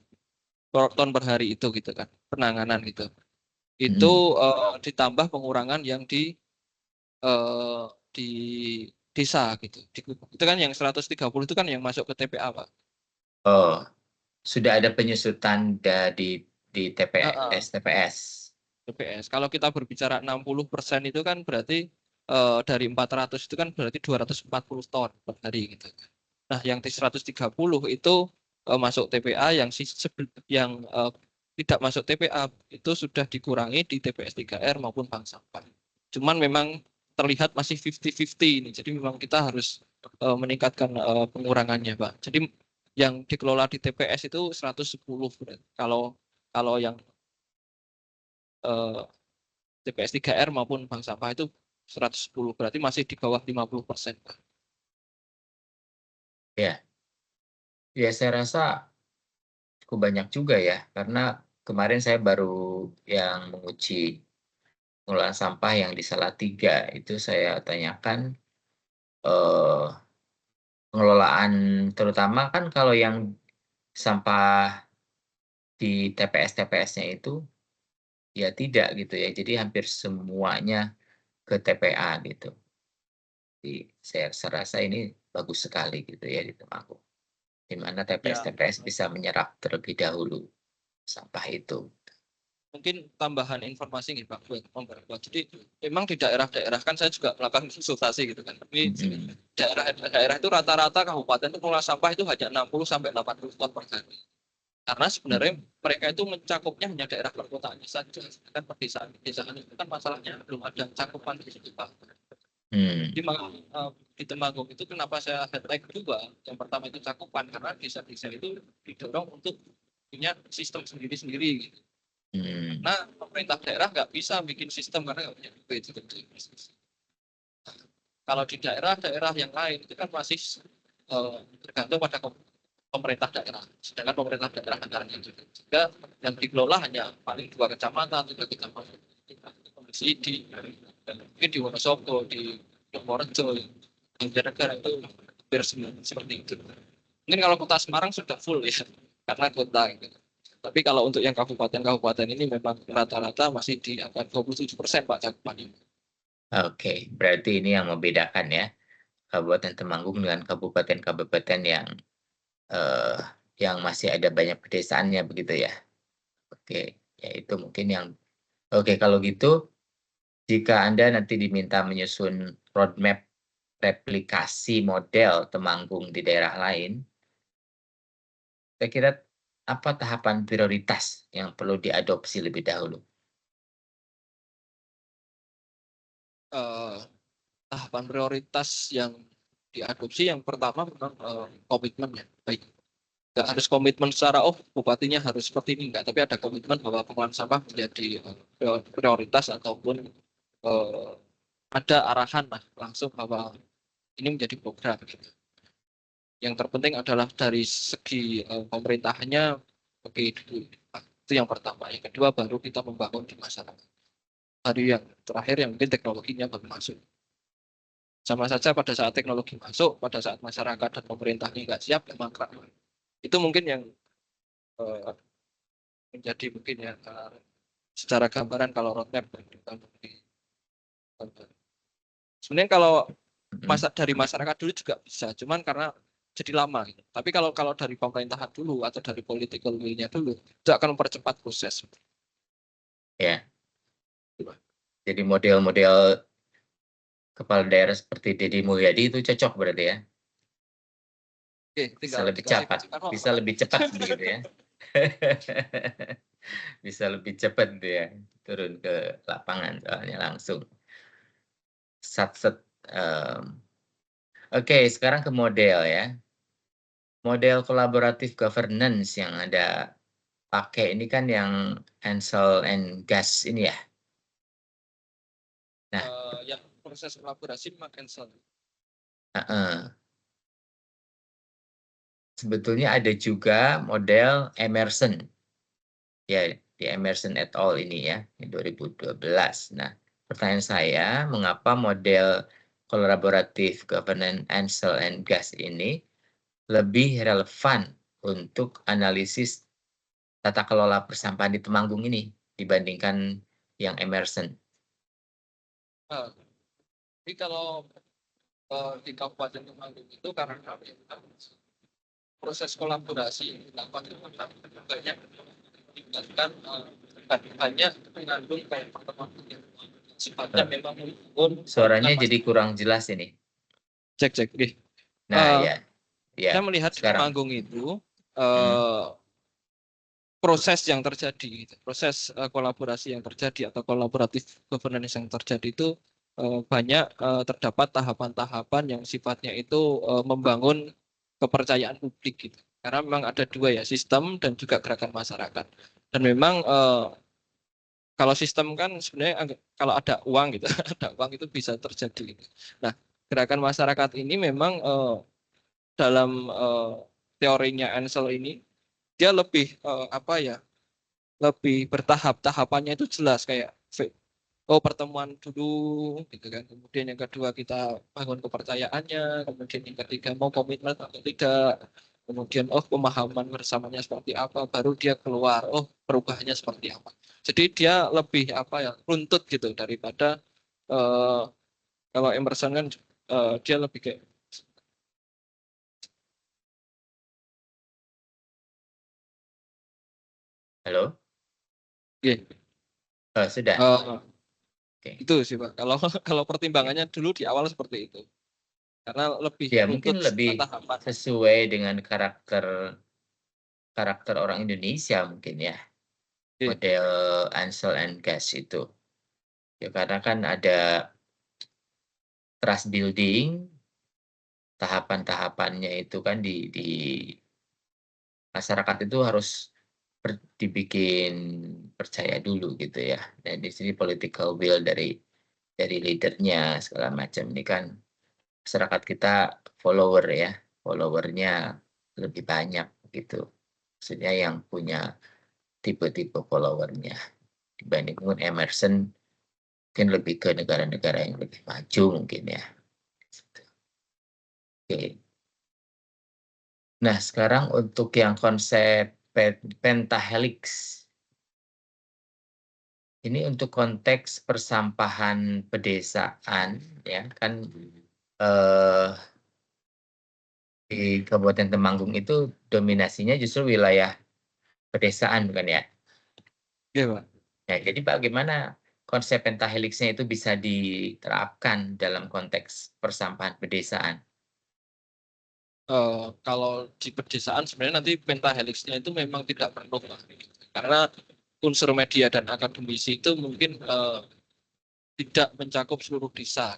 Speaker 4: ton per hari itu gitu kan, penanganan gitu. Itu ditambah pengurangan yang di desa gitu. Itu kan yang 130 itu kan yang masuk ke TPA Pak.
Speaker 2: Oh, sudah ada penyusutan di TPS.
Speaker 4: TPS. Kalau kita berbicara 60% itu kan berarti dari 400 itu kan berarti 240 ton per hari gitu. Nah, yang di 130 itu masuk TPA, yang tidak masuk TPA itu sudah dikurangi di TPS 3R maupun bank sampah. Cuman memang terlihat masih 50-50 ini. Jadi memang kita harus meningkatkan pengurangannya, Pak. Jadi yang dikelola di TPS itu 110 berarti. Kalau yang TPS 3R maupun bank sampah itu 110, berarti masih di bawah 50%.
Speaker 2: Ya, ya saya rasa cukup banyak juga ya, karena kemarin saya baru yang menguji pengelolaan sampah yang di Salatiga, itu saya tanyakan eh, pengelolaan terutama kan kalau yang sampah di TPS-TPS-nya itu ya tidak gitu ya, jadi hampir semuanya ke TPA gitu. Jadi saya rasa ini bagus sekali gitu ya di Temanggung, di mana
Speaker 4: Ya,
Speaker 2: TPS-TPS bisa menyerap terlebih dahulu sampah itu.
Speaker 4: mungkin tambahan informasi nih Pak buat memperkuat. Jadi memang di daerah-daerah kan saya juga melakukan konsultasi gitu kan. Tapi daerah-daerah itu rata-rata kabupaten itu pengelola sampah itu hanya 60 sampai 80 ton per hari. Karena sebenarnya mereka itu mencakupnya hanya daerah perkotaan saja. Sedangkan pedesaan itu kan masalahnya belum ada cakupan di situ Pak. Di, di Temanggung itu kenapa saya highlight juga? Yang pertama itu cakupan, karena desa-desa itu didorong untuk punya sistem sendiri-sendiri gitu. Nah, pemerintah daerah nggak bisa bikin sistem karena nggak punya duit. Kalau di daerah-daerah yang lain itu kan masih tergantung pada pemerintah daerah. Sedangkan pemerintah daerah anggarannya juga yang dikelola hanya paling 2 kecamatan, 3 kecamatan. Kondisi mungkin di Wonosobo, di Purworejo, yang negara itu hampir seperti itu. Mungkin kalau kota Semarang sudah full ya, karena kota gitu. Tapi kalau untuk yang kabupaten-kabupaten ini memang rata-rata masih di angka 27% Pak cakupannya.
Speaker 2: Oke, berarti ini yang membedakan ya, Kabupaten Temanggung dengan kabupaten-kabupaten yang masih ada banyak pedesaannya begitu ya? Oke, ya itu mungkin yang oke kalau gitu, jika Anda nanti diminta menyusun roadmap replikasi model Temanggung di daerah lain, kira-kira apa tahapan prioritas yang perlu diadopsi lebih dahulu?
Speaker 4: Tahapan prioritas yang diadopsi yang pertama memang komitmen ya, baik. Nggak harus komitmen secara bupatinya harus seperti ini enggak, tapi ada komitmen bahwa pengelolaan sampah menjadi prioritas ataupun ada arahan lah langsung bahwa ini menjadi program gitu. Yang terpenting adalah dari segi pemerintahannya oke dulu. Itu yang pertama. Yang kedua baru kita membangun di masyarakat. Hari yang terakhir yang mungkin teknologinya baru masuk. Sama saja pada saat teknologi masuk, pada saat masyarakat dan pemerintahnya nggak siap, ya mangkrak. Itu mungkin yang menjadi mungkin ya secara gambaran kalau roadmap sebenarnya kalau dari masyarakat dulu juga bisa, cuman karena jadi lama gitu. Tapi kalau dari pemerintahan dulu atau dari political will-nya dulu, itu akan mempercepat proses.
Speaker 2: Ya. Jadi model-model kepala daerah seperti Deddy Mulyadi itu cocok berarti ya?
Speaker 4: Oke,
Speaker 2: Bisa lebih cepat, bisa lebih cepat begitu ya? Bisa lebih cepat ya, turun ke lapangan soalnya langsung. Oke, sekarang ke model ya. Model collaborative governance yang Anda pakai ini kan yang Ansel and Gas ini ya? Nah,
Speaker 4: yang proses kolaborasi memang Ansel.
Speaker 2: Sebetulnya ada juga model Emerson. Ya, di Emerson et al. Ini ya, di 2012. Nah, pertanyaan saya, mengapa model collaborative governance Ansel and Gas ini lebih relevan untuk analisis tata kelola persampahan di Temanggung ini dibandingkan yang Emerson?
Speaker 4: Jadi kalau di Kabupaten Temanggung itu karena proses kolaborasi dilakukan banyak dibandingkan banyak mengandung kayak pertemuan sifatnya memang
Speaker 2: suaranya jadi kurang jelas ini.
Speaker 4: Cek.
Speaker 2: Nah, ya.
Speaker 4: Saya melihat di Temanggung itu proses yang terjadi, proses kolaborasi yang terjadi atau kolaboratif governance yang terjadi itu banyak terdapat tahapan-tahapan yang sifatnya itu membangun kepercayaan publik gitu. Karena memang ada dua ya, sistem dan juga gerakan masyarakat. Dan memang kalau sistem kan sebenarnya kalau ada uang gitu, ada uang itu bisa terjadi. Nah, gerakan masyarakat ini memang dalam teorinya Ansel ini dia lebih apa ya, lebih bertahap, tahapannya itu jelas kayak pertemuan dulu gitu kan, kemudian yang kedua kita bangun kepercayaannya, kemudian yang ketiga mau komitmen atau tidak, kemudian pemahaman bersamanya seperti apa, baru dia keluar perubahannya seperti apa. Jadi dia lebih apa ya, runtut gitu daripada eh, kalau Emerson kan dia lebih kayak
Speaker 2: Halo? Sudah. Oke.
Speaker 4: itu sih Pak. Kalau kalau
Speaker 2: Ya.
Speaker 4: pertimbangannya dulu di awal seperti itu. Karena lebih
Speaker 2: Ya,
Speaker 4: runtut
Speaker 2: mungkin lebih
Speaker 4: tahapan.
Speaker 2: sesuai dengan karakter orang Indonesia mungkin ya,
Speaker 4: Oke.
Speaker 2: model Ansel and Cash itu. Ya, karena kan ada trust building, tahapan-tahapannya itu kan di masyarakat itu harus dibikin percaya dulu gitu ya. Dan di sini political will dari leadernya segala macam ini kan masyarakat kita follower ya, followernya lebih banyak gitu. Maksudnya yang punya tipe-tipe followernya dibanding Emerson mungkin lebih ke negara-negara yang lebih maju mungkin ya. Oke. Nah, sekarang untuk yang konsep pentahelix. Ini untuk konteks persampahan pedesaan ya kan eh, di Kabupaten Temanggung itu dominasinya justru wilayah pedesaan bukan ya?
Speaker 4: Oke, Pak.
Speaker 2: Nah, jadi bagaimana konsep pentahelixnya itu bisa diterapkan dalam konteks persampahan pedesaan?
Speaker 4: Kalau di pedesaan sebenarnya nanti pentahelixnya itu memang tidak perlu Pak. Karena unsur media dan akademisi itu mungkin tidak mencakup seluruh desa.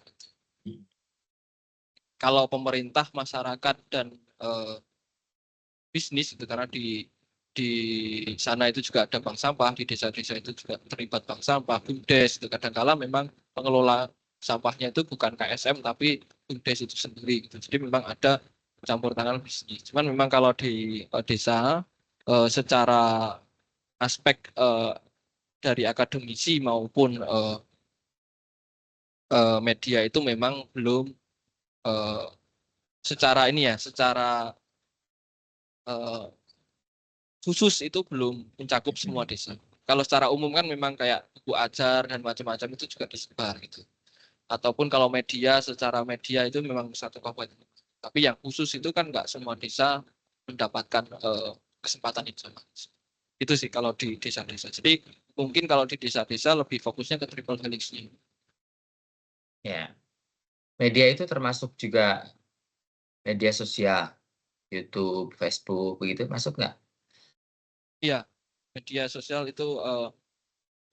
Speaker 4: Kalau pemerintah, masyarakat dan bisnis itu karena di sana itu juga ada bank sampah, di desa-desa itu juga terlibat bank sampah, BUMDes itu kadang-kala memang pengelola sampahnya itu bukan KSM tapi BUMDes itu sendiri gitu. Jadi memang ada campur tangan bisnis. Cuman memang kalau di desa secara aspek dari akademisi maupun media itu memang belum uh, secara ini ya, secara khusus itu belum mencakup semua desa. Kalau secara umum kan memang kayak buku ajar dan macam-macam itu juga disebar gitu. Ataupun kalau media, secara media itu memang satu kabupaten. Tapi yang khusus itu kan nggak semua desa mendapatkan kesempatan itu sama. Itu sih kalau di desa-desa. Jadi mungkin kalau di desa-desa lebih fokusnya ke triple helix-nya.
Speaker 2: Ya, media itu termasuk juga media sosial, YouTube, Facebook, begitu masuk nggak?
Speaker 4: Iya, media sosial itu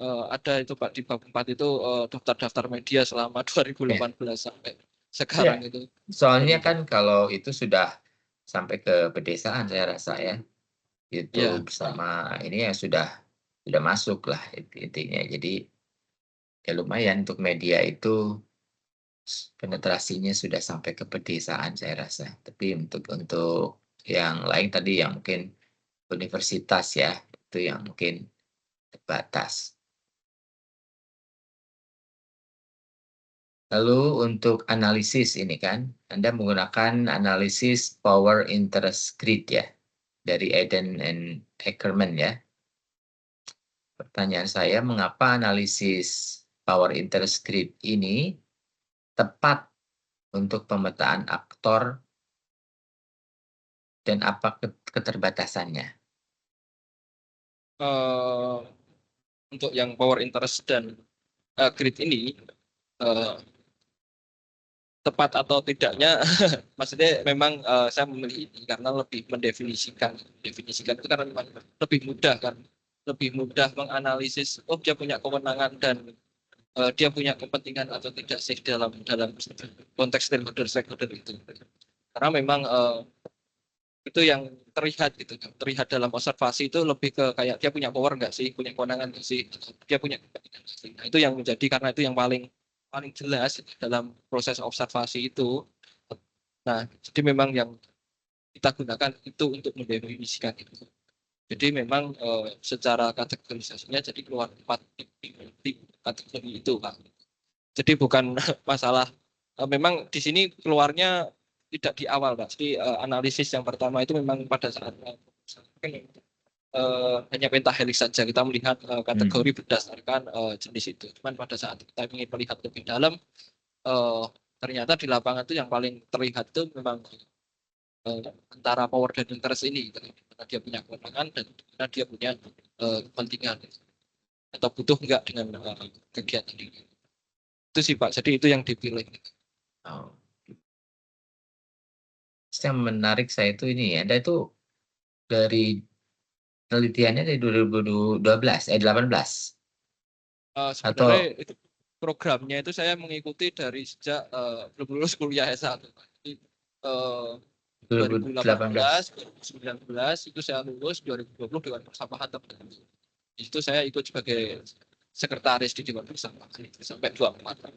Speaker 4: ada itu Pak di bab 4 itu daftar-daftar media selama 2018 sampai sekarang
Speaker 2: Ya,
Speaker 4: itu.
Speaker 2: soalnya kan kalau itu sudah sampai ke pedesaan saya rasa ya.
Speaker 4: Ya,
Speaker 2: YouTube sama ini ya sudah masuk lah intinya. Jadi ya lumayan untuk media itu penetrasinya sudah sampai ke pedesaan saya rasa. Tapi untuk yang lain tadi yang mungkin universitas ya, itu yang mungkin terbatas. Lalu untuk analisis ini kan, Anda menggunakan analisis power interest grid ya, dari Eden and Ackerman ya. Pertanyaan saya, mengapa analisis power interest grid ini tepat untuk pemetaan aktor dan apa keterbatasannya?
Speaker 4: eh, untuk yang power interest dan grid ini tepat atau tidaknya, maksudnya memang saya memilih ini karena lebih mendefinisikan itu karena memang lebih mudah kan, lebih mudah menganalisis dia punya kewenangan dan dia punya kepentingan atau tidak sih dalam konteks stakeholder itu, karena memang Itu yang terlihat gitu, terlihat dalam observasi itu lebih ke kayak dia punya power nggak sih, punya kewenangan nggak sih, dia punya kepentingan nggak sih. Nah, itu yang menjadi, karena itu yang paling paling jelas dalam proses observasi itu. Nah, jadi memang yang kita gunakan itu untuk mendefinisikan itu. Jadi memang secara kategorisasinya jadi keluar 4 kategori itu, Pak. Jadi bukan masalah, memang di sini keluarnya tidak di awal, Pak. Jadi analisis yang pertama itu memang pada saat hanya pentahelix saja kita melihat kategori berdasarkan jenis itu. Cuman pada saat kita ingin melihat lebih dalam, ternyata di lapangan itu yang paling terlihat itu memang antara power dan interest ini, karena dia punya kewenangan dan karena dia punya kepentingan atau butuh enggak dengan kegiatan ini. Itu sih Pak, jadi itu yang dipilih.
Speaker 2: Oh. Yang menarik saya itu ini, Anda itu dari penelitiannya dari 2018, 18?
Speaker 4: Sebenarnya
Speaker 2: Atau
Speaker 4: itu programnya itu saya mengikuti dari sejak belum lulus kuliah S1. Jadi 2018, 2019 itu saya lulus, 2020 Dewan Persampahan terbentuk. Di situ saya ikut sebagai sekretaris di Dewan Persampahan sampai 24.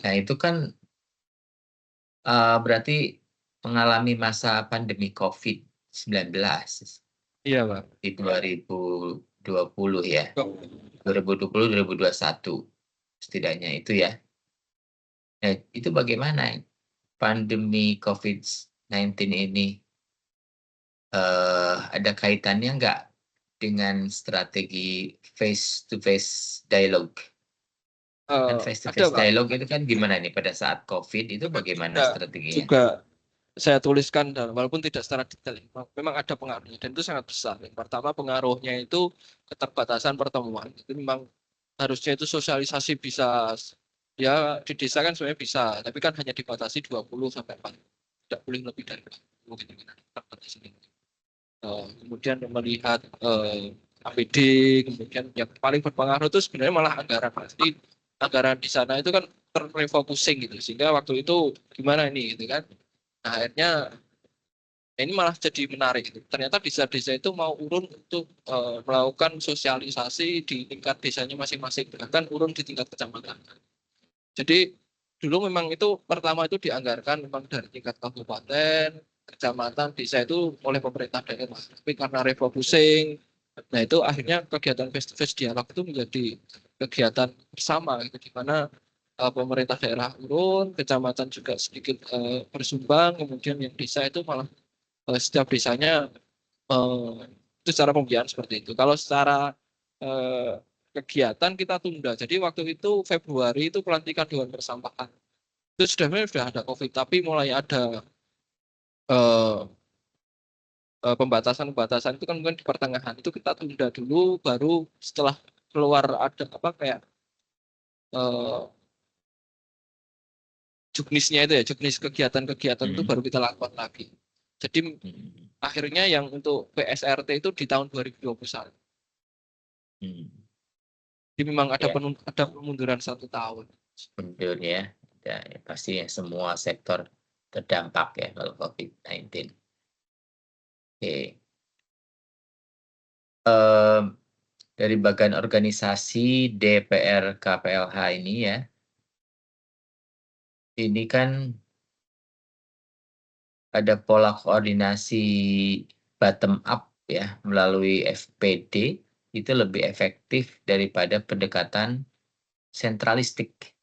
Speaker 2: nah itu kan berarti mengalami masa pandemi COVID-19
Speaker 4: Iya Pak.
Speaker 2: di 2020 ya, 2020, 2021 setidaknya itu ya. Nah, itu bagaimana pandemi COVID-19 ini ada kaitannya nggak dengan strategi face to face dialogue? Kan face to
Speaker 4: Ada
Speaker 2: face
Speaker 4: Pak.
Speaker 2: dialogue itu kan gimana nih pada saat COVID itu bagaimana
Speaker 4: Juga,
Speaker 2: strateginya?
Speaker 4: juga saya tuliskan, dan walaupun tidak secara detail, memang ada pengaruhnya dan itu sangat besar. Yang pertama pengaruhnya itu keterbatasan pertemuan. Itu memang harusnya itu sosialisasi bisa, ya di desa kan sebenarnya bisa, tapi kan hanya dibatasi 20 sampai 40, tidak boleh lebih dari 40 gitu kan. Kemudian melihat APD, kemudian yang paling berpengaruh itu sebenarnya malah anggaran. Jadi anggaran di sana itu kan terrefocusing gitu, sehingga waktu itu gimana ini gitu kan. Nah, akhirnya ini malah jadi menarik gitu. Ternyata desa-desa itu mau urun untuk melakukan sosialisasi di tingkat desanya masing-masing, bahkan urun di tingkat kecamatan. Jadi dulu memang itu pertama itu dianggarkan memang dari tingkat kabupaten, kecamatan, desa itu oleh pemerintah daerah. Tapi karena refocusing, nah itu akhirnya kegiatan face to face dialog itu menjadi kegiatan bersama gitu, di mana pemerintah daerah urun, kecamatan juga sedikit bersumbang, kemudian yang desa itu malah setiap desanya itu secara pembiayaan seperti itu. Kalau secara kegiatan kita tunda. Jadi waktu itu Februari itu pelantikan Dewan Persampahan. Itu sudah ada COVID, tapi mulai ada pembatasan-pembatasan itu kan mungkin di pertengahan. Itu kita tunda dulu, baru setelah keluar ada apa kayak juknisnya itu ya, juknis kegiatan-kegiatan itu baru kita lakukan lagi. Jadi akhirnya yang untuk PSRT itu di tahun 2021. Jadi memang ada ada pemunduran 1 tahun.
Speaker 2: Mundur ya, ya pasti ya semua sektor terdampak ya kalau COVID-19. Oke. Dari bagian organisasi DPR KPLH ini ya, ini kan ada pola koordinasi bottom up ya melalui FPD itu lebih efektif daripada pendekatan sentralistik.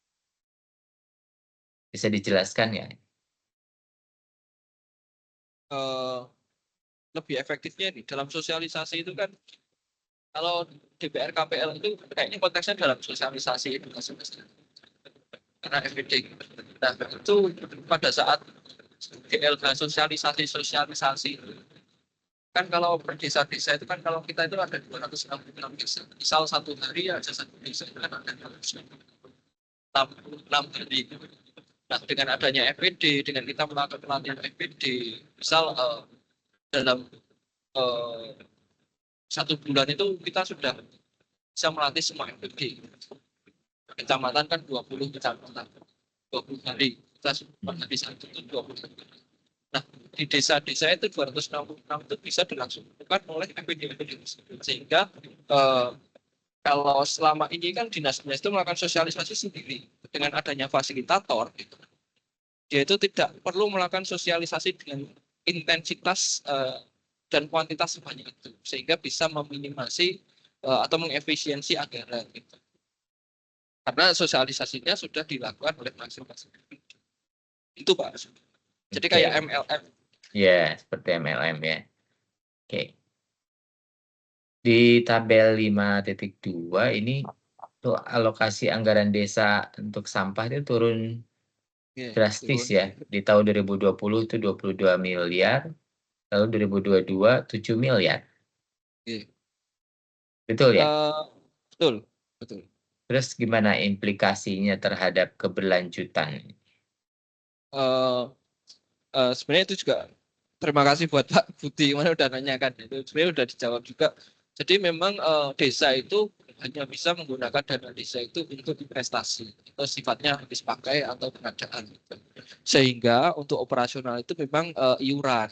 Speaker 2: Bisa dijelaskan ya?
Speaker 4: Lebih efektifnya nih dalam sosialisasi itu kan, kalau DPR KPL itu kayaknya konteksnya dalam sosialisasi edukasi karena FPD. Nah itu pada saat DLH sosialisasi kan, kalau per desa-desa itu kan, kalau kita itu ada 266 desa, misal satu hari aja satu desa itu kan ada 266 hari. Nah dengan adanya FPD, dengan kita melakukan pelatihan FPD, misal dalam 1 bulan itu kita sudah bisa melatih semua FPD. Kecamatan kan 20 kecamatan, 20 hari kita per hari 1 itu 20 hari. Nah di desa-desa itu 266 itu bisa dilangsungkan oleh EPD sehingga kalau selama ini kan dinas-dinas itu melakukan sosialisasi sendiri dengan adanya fasilitator gitu. Dia itu tidak perlu melakukan sosialisasi dengan intensitas dan kuantitas sebanyak itu sehingga bisa meminimasi atau mengefisiensi anggaran gitu. Karena sosialisasinya sudah dilakukan oleh masing-masing. Itu Pak. Jadi kayak MLM.
Speaker 2: Ya, seperti MLM ya. Oke. Di tabel 5.2 ini tuh alokasi anggaran desa untuk sampah itu turun drastis ya. Di tahun 2020 itu 22 miliar, lalu 2022 7 miliar. Betul ya?
Speaker 4: Betul.
Speaker 2: Terus gimana implikasinya terhadap keberlanjutan?
Speaker 4: Sebenarnya itu juga terima kasih buat Pak Budi mana udah nanyakan itu sebenarnya udah dijawab juga. Jadi memang desa itu hanya bisa menggunakan dana desa itu untuk investasi atau sifatnya habis pakai atau pengadaan gitu. Sehingga untuk operasional itu memang iuran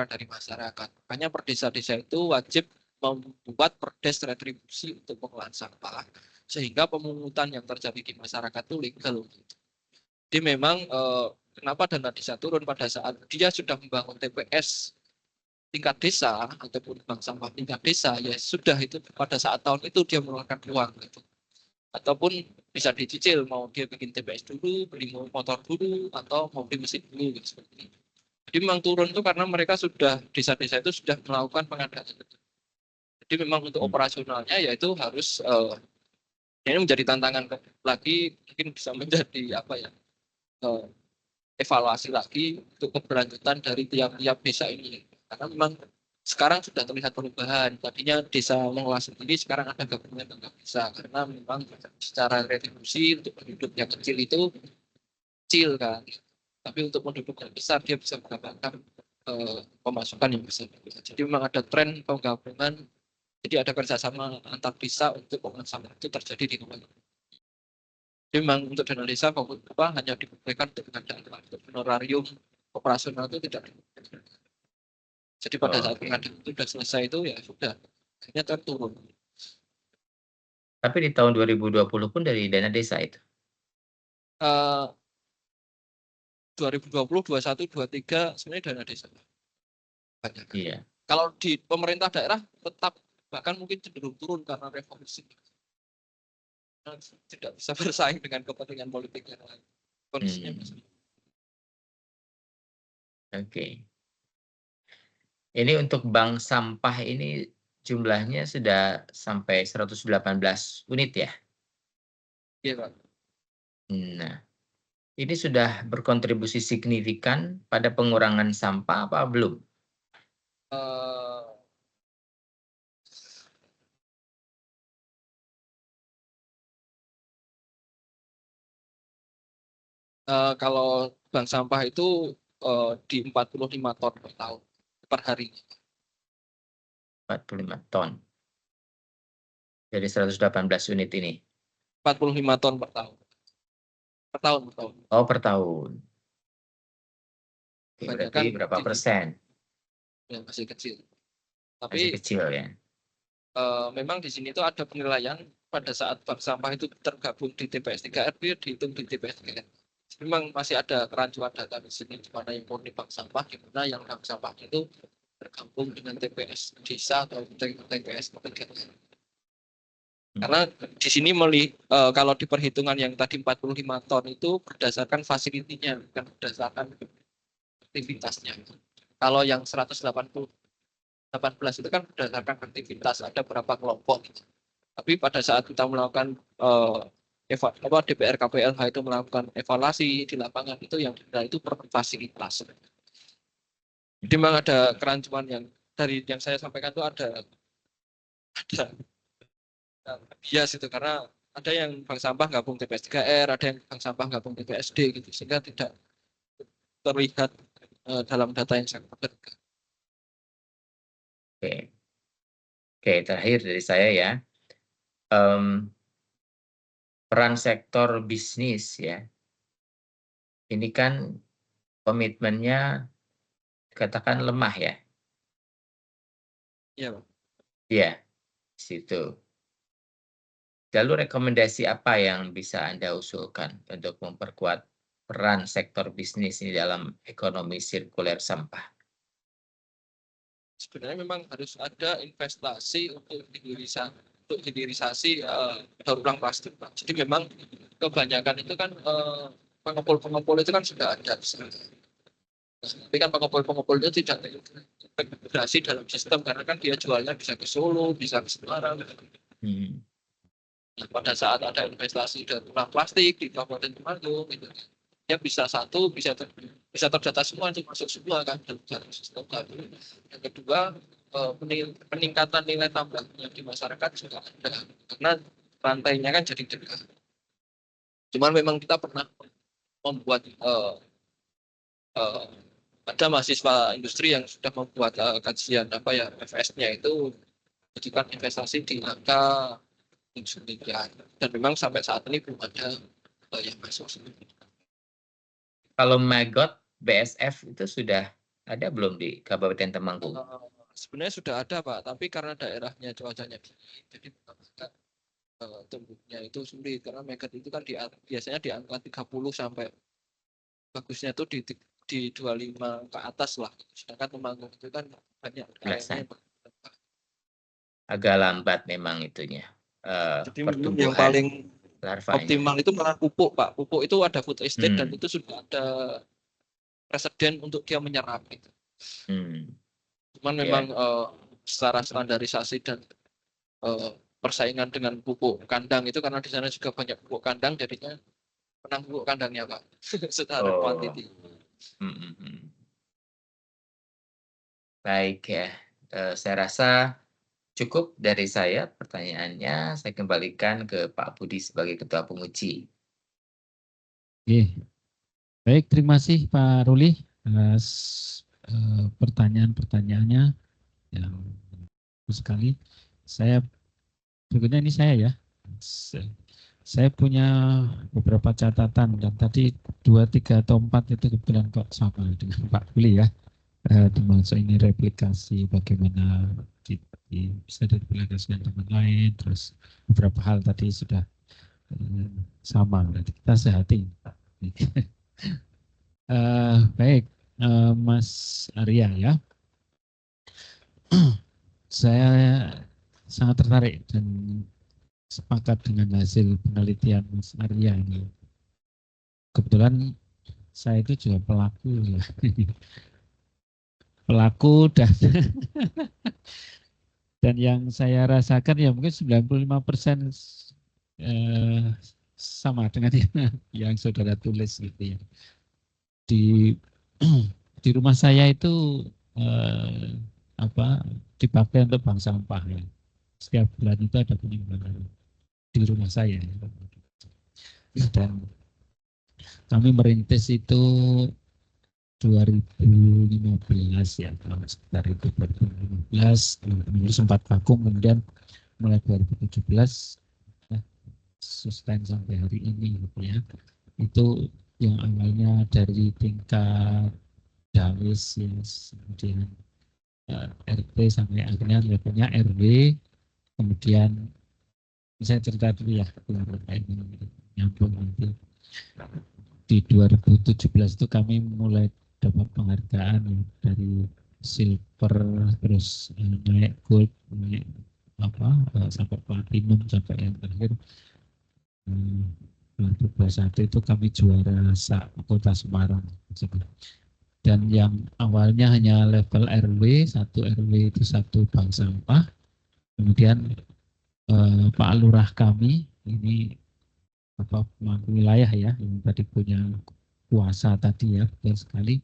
Speaker 4: dari masyarakat. Makanya per desa-desa itu wajib membuat perdes retribusi untuk pengelolaan sampah sehingga pemungutan yang terjadi di masyarakat itu legal. Jadi memang kenapa dana desa turun pada saat dia sudah membangun TPS tingkat desa ataupun bank sampah tingkat desa, ya sudah itu pada saat tahun itu dia mengeluarkan uang gitu. Ataupun bisa dicicil mau dia bikin TPS dulu, beli motor dulu atau mau beli mesin dulu gitu seperti itu. Jadi memang turun itu karena mereka sudah desa-desa itu sudah melakukan pengadaan itu. Jadi memang untuk operasionalnya yaitu harus ini menjadi tantangan lagi, mungkin bisa menjadi apa ya? Evaluasi lagi untuk keberlanjutan dari tiap-tiap desa ini. Karena memang sekarang sudah terlihat perubahan. Tadinya desa mengelola sendiri, sekarang ada gabungan dengan desa. Karena memang secara retribusi untuk penduduk yang kecil itu kecil kan. Tapi untuk penduduk yang besar dia bisa mendapatkan pemasukan yang besar. Jadi memang ada tren penggabungan. Jadi ada kerjasama antar desa untuk pengelolaan itu terjadi di tempat. Jadi memang untuk dana desa hanya diberikan untuk pengadaan, untuk honorarium operasional itu tidak diberikan. Jadi pada saat pengadaan itu sudah selesai itu ya sudah akhirnya turun.
Speaker 2: Tapi di tahun 2020 pun dari dana desa itu.
Speaker 4: 2020, 21, 23 sebenarnya dana desa. Banyak.
Speaker 2: Iya.
Speaker 4: Kalau di pemerintah daerah tetap bahkan mungkin cenderung turun karena revolusi. Tidak bisa bersaing dengan kepentingan politik yang lain. Kondisinya
Speaker 2: Oke. Ini untuk bank sampah ini jumlahnya sudah sampai 118 unit ya?
Speaker 4: Iya Pak.
Speaker 2: Nah, ini sudah berkontribusi signifikan pada pengurangan sampah apa belum?
Speaker 4: Kalau bank sampah itu di 45 ton per tahun per hari.
Speaker 2: 45 ton. Dari 118 unit ini.
Speaker 4: 45 ton per tahun. Per tahun.
Speaker 2: Oh, per tahun. Oke, berarti berapa persen?
Speaker 4: Ya, masih kecil. Tapi
Speaker 2: masih kecil ya.
Speaker 4: Memang di sini tuh ada penilaian pada saat bank sampah itu tergabung di TPS 3R, dia dihitung di TPS 3R. Memang masih ada kerancuan data di sini di mana yang murni bank sampah, di mana yang bank sampah itu tergabung dengan TPS desa atau TPS 3R. Karena di sini kalau di perhitungan yang tadi 45 ton itu berdasarkan fasilitinya, bukan berdasarkan aktivitasnya. Kalau yang 118 itu kan berdasarkan aktivitas, ada berapa kelompok. Tapi pada saat kita melakukan DPR KPLH itu melakukan evaluasi di lapangan itu yang itu per fasilitas. Jadi memang ada kerancuan yang dari yang saya sampaikan itu ada bias itu karena ada yang bank sampah gabung TPS 3R, ada yang bank sampah gabung TPSD gitu sehingga tidak terlihat dalam data yang sangat berbeda.
Speaker 2: Oke, terakhir dari saya ya. Peran sektor bisnis ya. Ini kan komitmennya katakan lemah ya.
Speaker 4: Iya, Pak.
Speaker 2: Iya, di situ. Lalu rekomendasi apa yang bisa Anda usulkan untuk memperkuat peran sektor bisnis ini dalam ekonomi sirkuler sampah?
Speaker 4: Sebenarnya memang harus ada investasi untuk hilirisasi daur ulang plastik, Pak. Jadi memang kebanyakan itu kan pengepul itu kan sudah ada. Tapi kan pengepul itu tidak terintegrasi dalam sistem karena kan dia jualnya bisa ke Solo, bisa ke Semarang. Nah, pada saat ada investasi daur ulang plastik di Kabupaten Temanggung, gitu, ya bisa terdata semua, itu masuk semua kan dalam sistem. Yang kedua, peningkatan nilai tambahnya di masyarakat juga ada karena rantainya kan jadi dekat. Cuman memang kita pernah membuat ada mahasiswa industri yang sudah membuat kajian FS-nya itu jadikan investasi di angka miliar, dan memang sampai saat ini belum ada yang masuk.
Speaker 2: Kalau Maggot BSF itu sudah ada belum di Kabupaten Temanggung?
Speaker 4: Sebenarnya sudah ada, Pak, tapi karena daerahnya cuacanya dingin, jadi tumbuhnya itu sulit karena Maggot itu kan biasanya di angka 30 sampai bagusnya itu di 25 ke atas lah. Sedangkan Temanggung itu kan banyak airnya.
Speaker 2: Agak lambat memang itunya.
Speaker 4: Jadi yang paling
Speaker 2: larvanya.
Speaker 4: Optimal itu malah pupuk, Pak. Pupuk itu ada food estate dan itu sudah ada presiden untuk dia menyerap itu. Cuman memang secara standarisasi dan persaingan dengan pupuk kandang itu karena di sana juga banyak pupuk kandang, jadinya menang pupuk kandangnya, Pak. Secara kuantiti.
Speaker 2: Baik ya, saya rasa cukup dari saya pertanyaannya. Saya kembalikan ke Pak Budi sebagai Ketua Penguji.
Speaker 3: Oke, baik, terima kasih Pak Ruli atas pertanyaan-pertanyaannya yang bagus sekali. Berikutnya ini saya ya. Saya punya beberapa catatan dan tadi 2, 3 atau 4 itu kebetulan kok sama dengan Pak Ruli ya. Termasuk ini replikasi bagaimana bisa direplikasikan teman lain, terus beberapa hal tadi sudah sama, berarti kita sehati. Baik, Mas Arya ya, saya sangat tertarik dan sepakat dengan hasil penelitian Mas Arya ini. Kebetulan saya itu juga pelaku ya. Dan yang saya rasakan ya mungkin 95% sama dengan yang saudara tulis gitu ya. Di rumah saya itu dipakai untuk bank sampah ya. Setiap bulan itu ada penimbangan di rumah saya. Dan kami merintis itu 2015 ya, sekitar itu 2015 sempat vakum, kemudian mulai 2017 sustain sampai hari ini gitu ya. Itu yang awalnya dari tingkat dawis ya, kemudian RT sampai akhirnya levelnya RW, kemudian saya cerita dulu ya ini nyambung nanti. Di 2017 itu kami mulai dapat penghargaan dari silver, terus naik gold, naik sampai platinum, sampai yang terakhir 2021 itu kami juara Kota Semarang. Dan yang awalnya hanya level RW, satu RW itu satu bank sampah. Kemudian Pak Lurah kami ini pemangku wilayah ya, yang tadi punya kuasa tadi ya, betul sekali.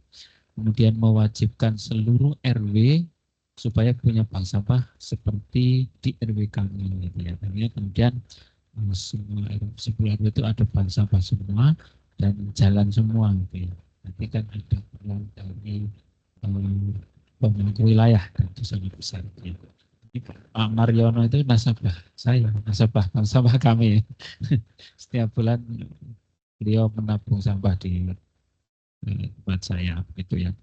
Speaker 3: Kemudian mewajibkan seluruh RW supaya punya bank sampah seperti di RW kami gitu ya. Kemudian semua 10 RW itu ada bank sampah semua dan jalan semua gitu ya. Nanti kan ada peran dari pemangku wilayah dan itu sangat besar ya. Pak Mariono itu nasabah saya, nasabah bank sampah kami. Setiap bulan beliau menabung sampah di tempat saya gitu ya.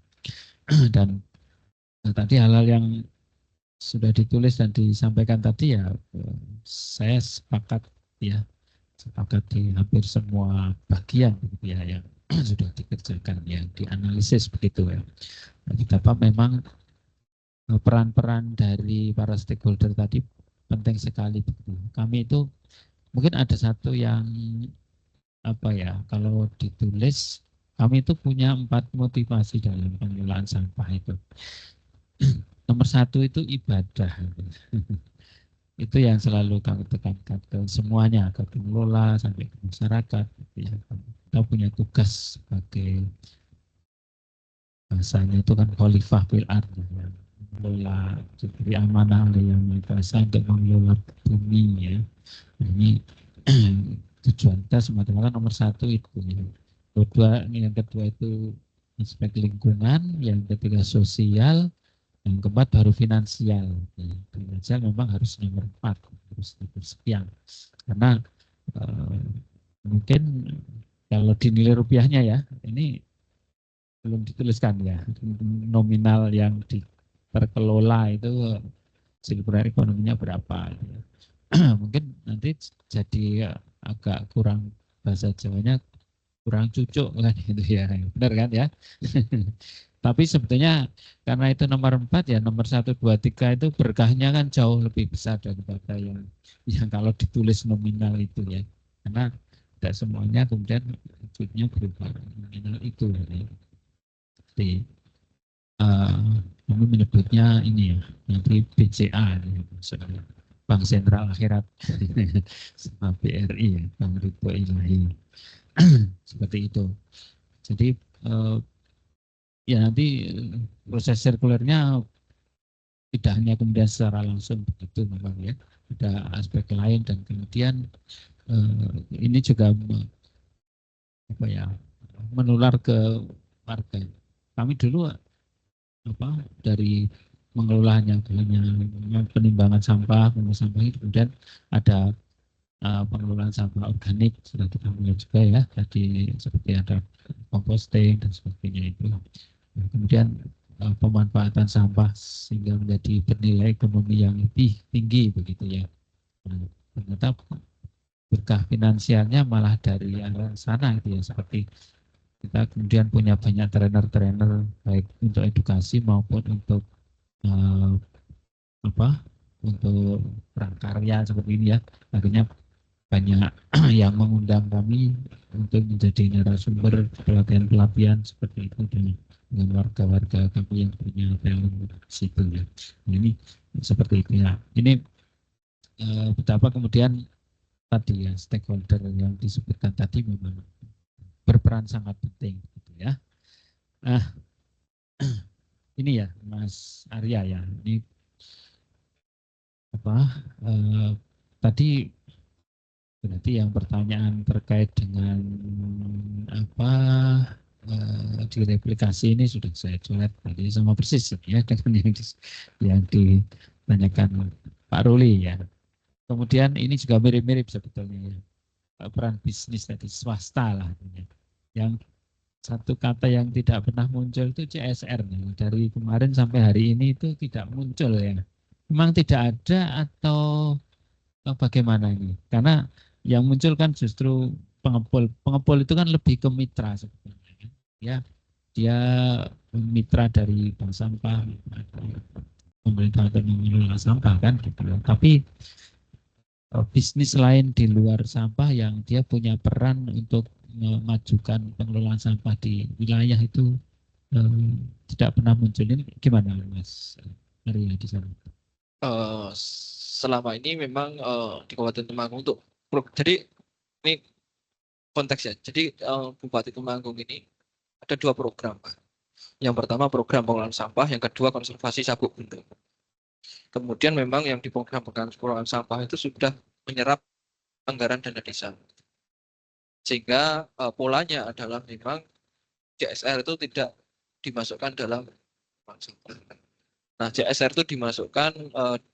Speaker 3: Dan tadi hal-hal yang sudah ditulis dan disampaikan tadi ya saya sepakat di hampir semua bagian gitu ya yang sudah dikerjakan, yang dianalisis begitu ya. Betapa memang peran-peran dari para stakeholder tadi penting sekali begitu. Kami itu mungkin ada satu yang kalau ditulis kami itu punya 4 motivasi dalam pengelolaan sampah itu. Nomor 1 itu ibadah. Itu yang selalu kami tekankan ke semuanya, ke pengelola sampai ke masyarakat. Kita punya tugas sebagai bahasanya itu kan khalifah fil ard, mengelola, diberi amanah oleh Yang Maha Kuasa untuk mengelola bumi ya. Ini tujuan kita semata-mata nomor 1 itu ya. Yang kedua itu aspek lingkungan, yang ketiga sosial, yang keempat baru finansial. Finansial memang harus nomor 4, harus sekian. Karena mungkin kalau dinilai rupiahnya ya, ini belum dituliskan ya, nominal yang terkelola itu sirkular ekonominya berapa. Mungkin nanti jadi agak kurang, bahasa Jawanya kurang cucuk kan gitu ya, benar kan ya. Tapi sebetulnya karena itu nomor 4 ya, nomor 1, 2, 3 itu berkahnya kan jauh lebih besar daripada yang kalau ditulis nominal itu ya. Karena tidak semuanya kemudian wujudnya berupa nominal itu. Ya. Jadi kami menyebutnya ini ya, nanti BCA ya, maksudnya Bank Sentral Akhirat sama BRI ya, Bank Ridho Ilahi. Seperti itu. Jadi ya nanti proses sirkulernya tidak hanya kemudian secara langsung begitu memang ya, ada aspek lain dan kemudian ini juga menular ke warga. Kami dulu dari mengelolanya penimbangan sampah, kemudian ada pengelolaan sampah organik sudah kita mulai juga ya, tadi seperti ada composting dan sebagainya itu. Nah, kemudian pemanfaatan sampah sehingga menjadi bernilai ekonomi yang lebih tinggi begitu ya. Nah, ternyata berkah finansialnya malah dari arah sana gitu ya, seperti kita kemudian punya banyak trainer-trainer baik untuk edukasi maupun untuk untuk prakarya seperti ini ya. Akhirnya banyak yang mengundang kami untuk menjadi narasumber pelatihan-pelatihan seperti itu dengan warga-warga kami yang punya talent situ ya. Ini seperti itu ya. Ini betapa kemudian tadi ya stakeholder yang disebutkan tadi memang berperan sangat penting gitu ya. Nah, ini ya Mas Arya ya. Ini tadi berarti yang pertanyaan terkait dengan direplikasi ini sudah saya coret tadi sama persis ya dengan yang ditanyakan Pak Ruli ya. Kemudian ini juga mirip-mirip sebetulnya ya. Peran bisnis tadi swasta lah. Yang satu kata yang tidak pernah muncul itu CSR nih. Dari kemarin sampai hari ini itu tidak muncul ya. Memang tidak ada atau bagaimana ini? Karena yang muncul kan justru pengepul. Pengepul itu kan lebih ke mitra sebetulnya. Ya, dia mitra dari bank sampah, pemerintah atau mengelola sampah kan gitu. Tapi bisnis lain di luar sampah yang dia punya peran untuk memajukan pengelolaan sampah di wilayah itu tidak pernah muncul. Ini gimana Mas Arya di sana?
Speaker 4: Selama ini memang di Kabupaten Temanggung untuk jadi ini konteksnya. Jadi Bupati Temanggung ini ada 2 program, Pak. Yang pertama program pengelolaan sampah, yang kedua konservasi sabuk buntung. Kemudian memang yang di program pengelolaan sampah itu sudah menyerap anggaran dana desa. Sehingga polanya adalah memang CSR itu tidak dimasukkan dalam sampah. Nah, CSR itu dimasukkan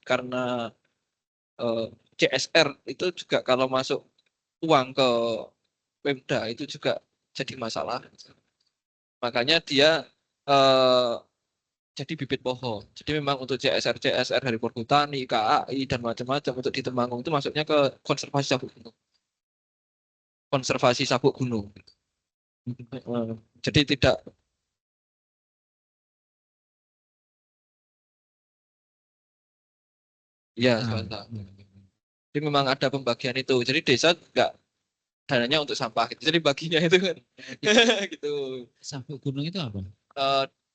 Speaker 4: karena CSR itu juga kalau masuk uang ke Pemda itu juga jadi masalah. Makanya dia jadi bibit pohon. Jadi memang untuk CSR dari Perhutani, KAI dan macam-macam untuk di Temanggung itu masuknya ke konservasi sabuk gunung. Konservasi sabuk gunung. Jadi tidak ya swasta. Jadi memang ada pembagian itu. Jadi desa enggak dananya untuk sampah gitu. Jadi baginya itu kan gitu.
Speaker 3: Sabuk gunung itu apa?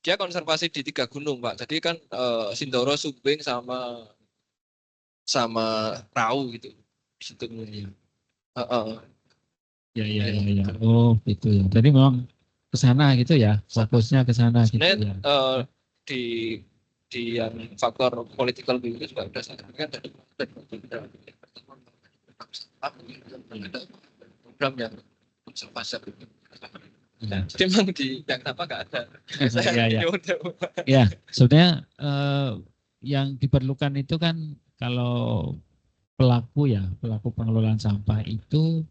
Speaker 4: Dia konservasi di 3 gunung, Pak. Jadi kan Sindoro, Sumbing sama Rau gitu. Di situ.
Speaker 3: Ya. Oh, gitu ya. Jadi memang ke sana gitu ya. Fokusnya ke sana gitu
Speaker 4: Sebenarnya
Speaker 3: ya.
Speaker 4: di yang faktor political will itu juga berdasarkan kan dari program yang konservasi. Jadi memang di yang apa nggak ada.
Speaker 3: Ya, sebenarnya yang diperlukan itu kan kalau pelaku pengelolaan sampah itu,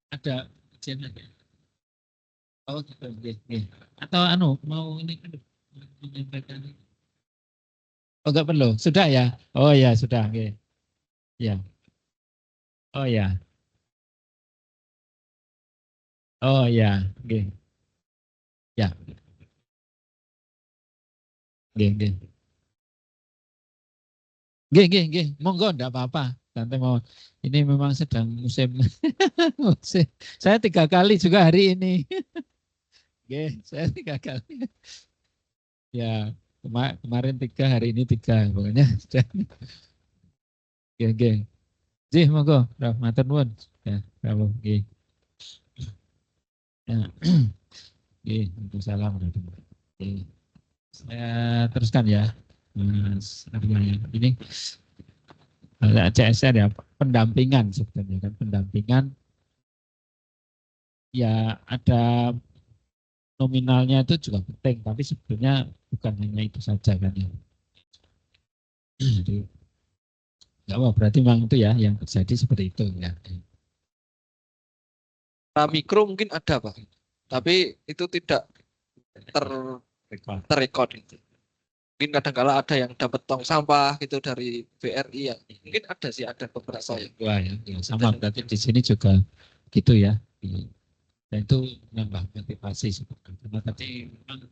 Speaker 3: ada channel ya. Oh, gitu. Atau mau ini menyampaikan. Oh, enggak perlu. Sudah ya. Oh ya, sudah. Oke. Ya. Oh ya. Oh ya. Oke. Ya. Oke. Oke. Monggo, enggak apa-apa. Santai mau. Ini memang sedang musim. Saya 3 kali juga hari ini. Oke, saya 3 kali. Ya, kemarin 3, hari ini 3. Pokoknya sudah. Oke. Jih, monggo, Prof. Matur nuwun. Ya, kalau nggih. Ya. Nggih, salam. Oke. Saya teruskan ya. Mas Armaya. Ini CSR ya, pendampingan sebenarnya kan, pendampingan ya ada nominalnya itu juga penting, tapi sebenarnya bukan hanya itu saja kan ya. Jadi nggak apa, berarti memang itu ya yang terjadi seperti itu ya.
Speaker 4: Mikro mungkin ada Pak, tapi itu tidak terrekod gitu. Mungkin kadang-kala ada yang dapat tong sampah gitu dari BRI ya. Mungkin ada beberapa ya.
Speaker 3: Wah ya, sama berarti di sini juga gitu ya. Dan itu menambah motivasi sebetulnya. Karena tadi memang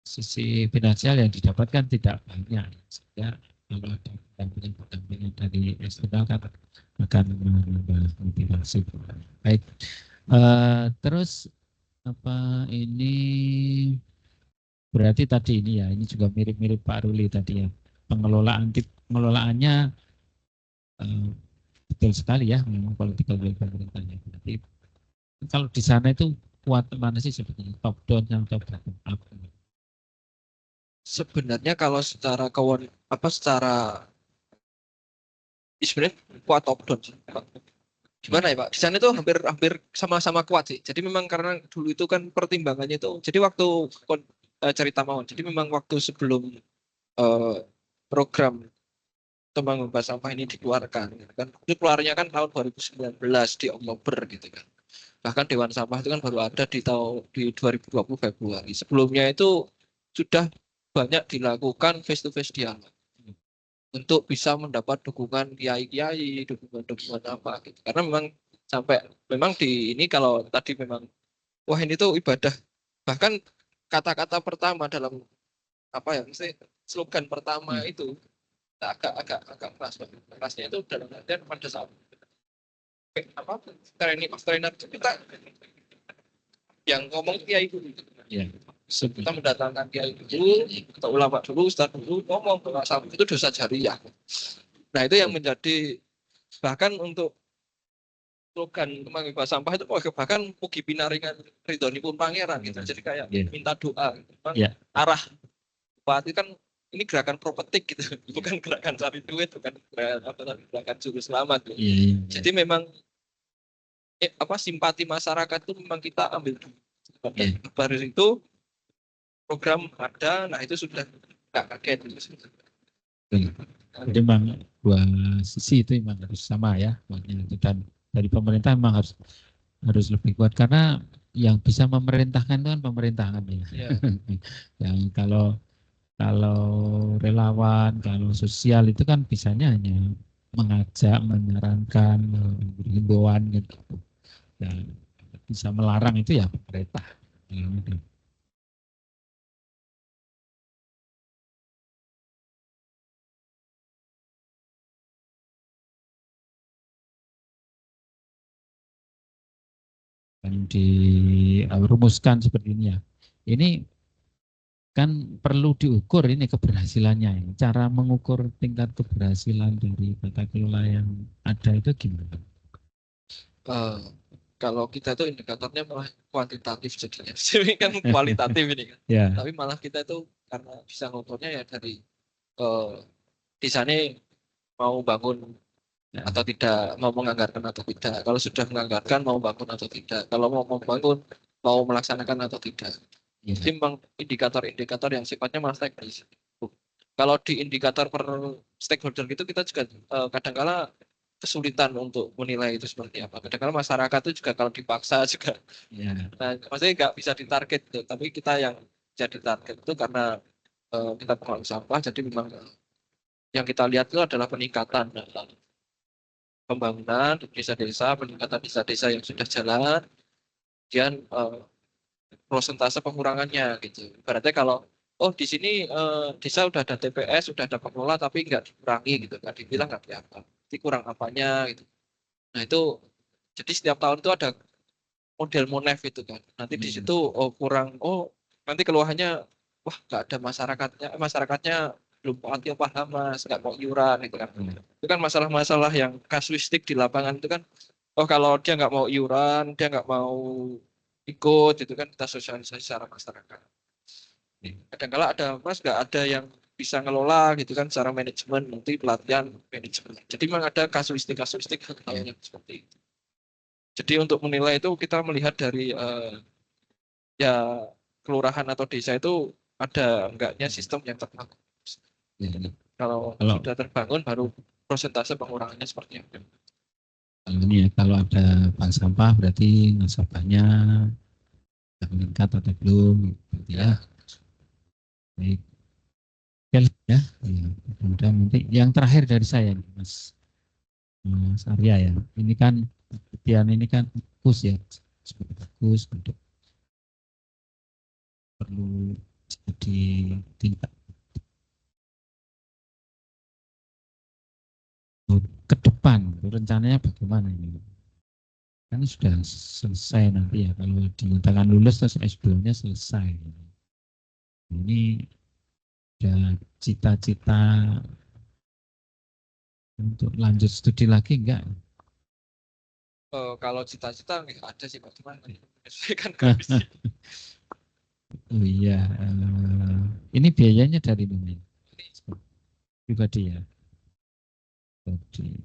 Speaker 3: sisi finansial yang didapatkan tidak banyak. Sehingga kalau ada pendampingan dari eksternal kan akan menambah motivasi. Baik. Terus apa ini berarti tadi ini ya, ini juga mirip-mirip Pak Ruli tadi ya. Pengelolaannya betul sekali ya, memang political will pemerintahnya. Berarti kalau di sana itu kuat mana sih sebetulnya, top down atau bottom up?
Speaker 4: Sebenarnya kalau secara secara sebenarnya kuat top down. Gimana ya Pak? Di sana itu hampir sama-sama kuat sih. Jadi memang karena dulu itu kan pertimbangannya itu. Jadi waktu cerita Mawon. Jadi memang waktu sebelum program Temanggung Bebas Sampah ini dikeluarkan, kan itu keluarnya kan tahun 2019 di Oktober gitu kan. Bahkan Dewan Sampah itu kan baru ada di 2020 Februari. Sebelumnya itu sudah banyak dilakukan face to face dialog untuk bisa mendapat dukungan kiai-kiai, dukungan apa gitu. Karena memang di ini kalau tadi memang wah ini tuh ibadah. Bahkan kata-kata pertama dalam mesti slogan pertama itu agak kerasnya itu dalam artian pada saat training of trainer kita yang ngomong kiai dulu.
Speaker 3: Ya.
Speaker 4: Kita mendatangkan kiai dulu, atau ulama dulu, ustadz dulu ngomong bahwa sabuk itu dosa jariah. Nah itu yang menjadi bahkan untuk slogan Temanggung Bebas Sampah itu bahkan mugi pinaringan ridhonipun pangeran gitu. Jadi kayak minta doa. Arah bupati kan ini gerakan propetik gitu, bukan gerakan cari duit, bukan gerakan juru selamat. Gitu. Jadi memang simpati masyarakat itu memang kita ambil dulu. Baru itu program ada, nah itu sudah nggak kaget.
Speaker 3: Jadi memang dua sisi itu memang harus sama ya, dan dari pemerintah memang harus lebih kuat karena yang bisa memerintahkan itu kan pemerintahan ya.
Speaker 4: Ya.
Speaker 3: Yang kalau relawan, kalau sosial itu kan bisanya hanya mengajak, menyarankan, memberi himbauan gitu. Dan bisa melarang itu ya pemerintah. Dan dirumuskan seperti ini ya. Ini kan perlu diukur ini keberhasilannya. Ya. Cara mengukur tingkat keberhasilan dari tata kelola yang ada itu gimana?
Speaker 4: Eh, kalau kita itu indikatornya malah kuantitatif jadinya. Jadi kan kualitatif ini kan.
Speaker 3: Ya.
Speaker 4: Tapi malah kita itu karena bisa ngukurnya ya dari di sana mau bangun
Speaker 3: Ya.
Speaker 4: atau tidak, mau menganggarkan atau tidak. Kalau sudah menganggarkan mau bangun atau tidak. Kalau mau membangun, mau melaksanakan atau tidak.
Speaker 3: Ya.
Speaker 4: Jadi memang indikator-indikator yang sifatnya malah teknis. Kalau di indikator per stakeholder gitu kita juga kadang-kala kesulitan untuk menilai itu seperti apa. Kadang-kala masyarakat itu juga kalau dipaksa juga,
Speaker 3: Ya.
Speaker 4: nah, maksudnya nggak bisa ditarget. Gitu. Tapi kita yang jadi target itu karena kita pengelola sampah, jadi memang yang kita lihat itu adalah peningkatan pembangunan di desa-desa, peningkatan desa-desa yang sudah jalan, kemudian prosentase pengurangannya gitu. Berarti kalau oh di sini desa udah ada TPS, sudah ada pengelola tapi nggak dikurangi gitu, nggak dibilang nggak kelihatan. Jadi kurang apanya gitu. Nah itu jadi setiap tahun itu ada model Monef itu kan. Nanti di situ oh kurang oh nanti keluhannya wah nggak ada masyarakatnya belum paham mas nggak mau iuran gitu kan. Itu kan masalah-masalah yang kasuistik di lapangan itu kan. Oh kalau dia nggak mau iuran, dia nggak mau ikut, itu kan kita sosialisasi secara masyarakat. Kadang-kala ada mas nggak ada yang bisa ngelola gitu kan secara manajemen, nanti pelatihan manajemen. Jadi memang ada kasuistik yang seperti itu. Jadi untuk menilai itu kita melihat dari ya kelurahan atau desa itu ada enggaknya sistem yang terbangun.
Speaker 3: Ya.
Speaker 4: Kalau sudah terbangun baru prosentase pengurangannya seperti apa.
Speaker 3: Kalau ini ya, kalau ada bank sampah berarti nasabahnya sudah meningkat atau belum, gitu ya. Baik. Oke ya. Kemudian nanti yang terakhir dari saya, Mas Arya ya. Ini kan kemudian ini kan bagus ya, bagus untuk perlu jadi tingkat ke depan. Rencananya bagaimana ini? Kan sudah selesai nanti ya kalau dinyatakan lulus terus S2-nya selesai. Ini ada cita-cita untuk lanjut studi lagi enggak?
Speaker 4: Kalau cita-cita nggak ada sih Pak, cuman kan habis.
Speaker 3: Oh iya, ini biayanya dari mana? Pribadi ya. Jadi,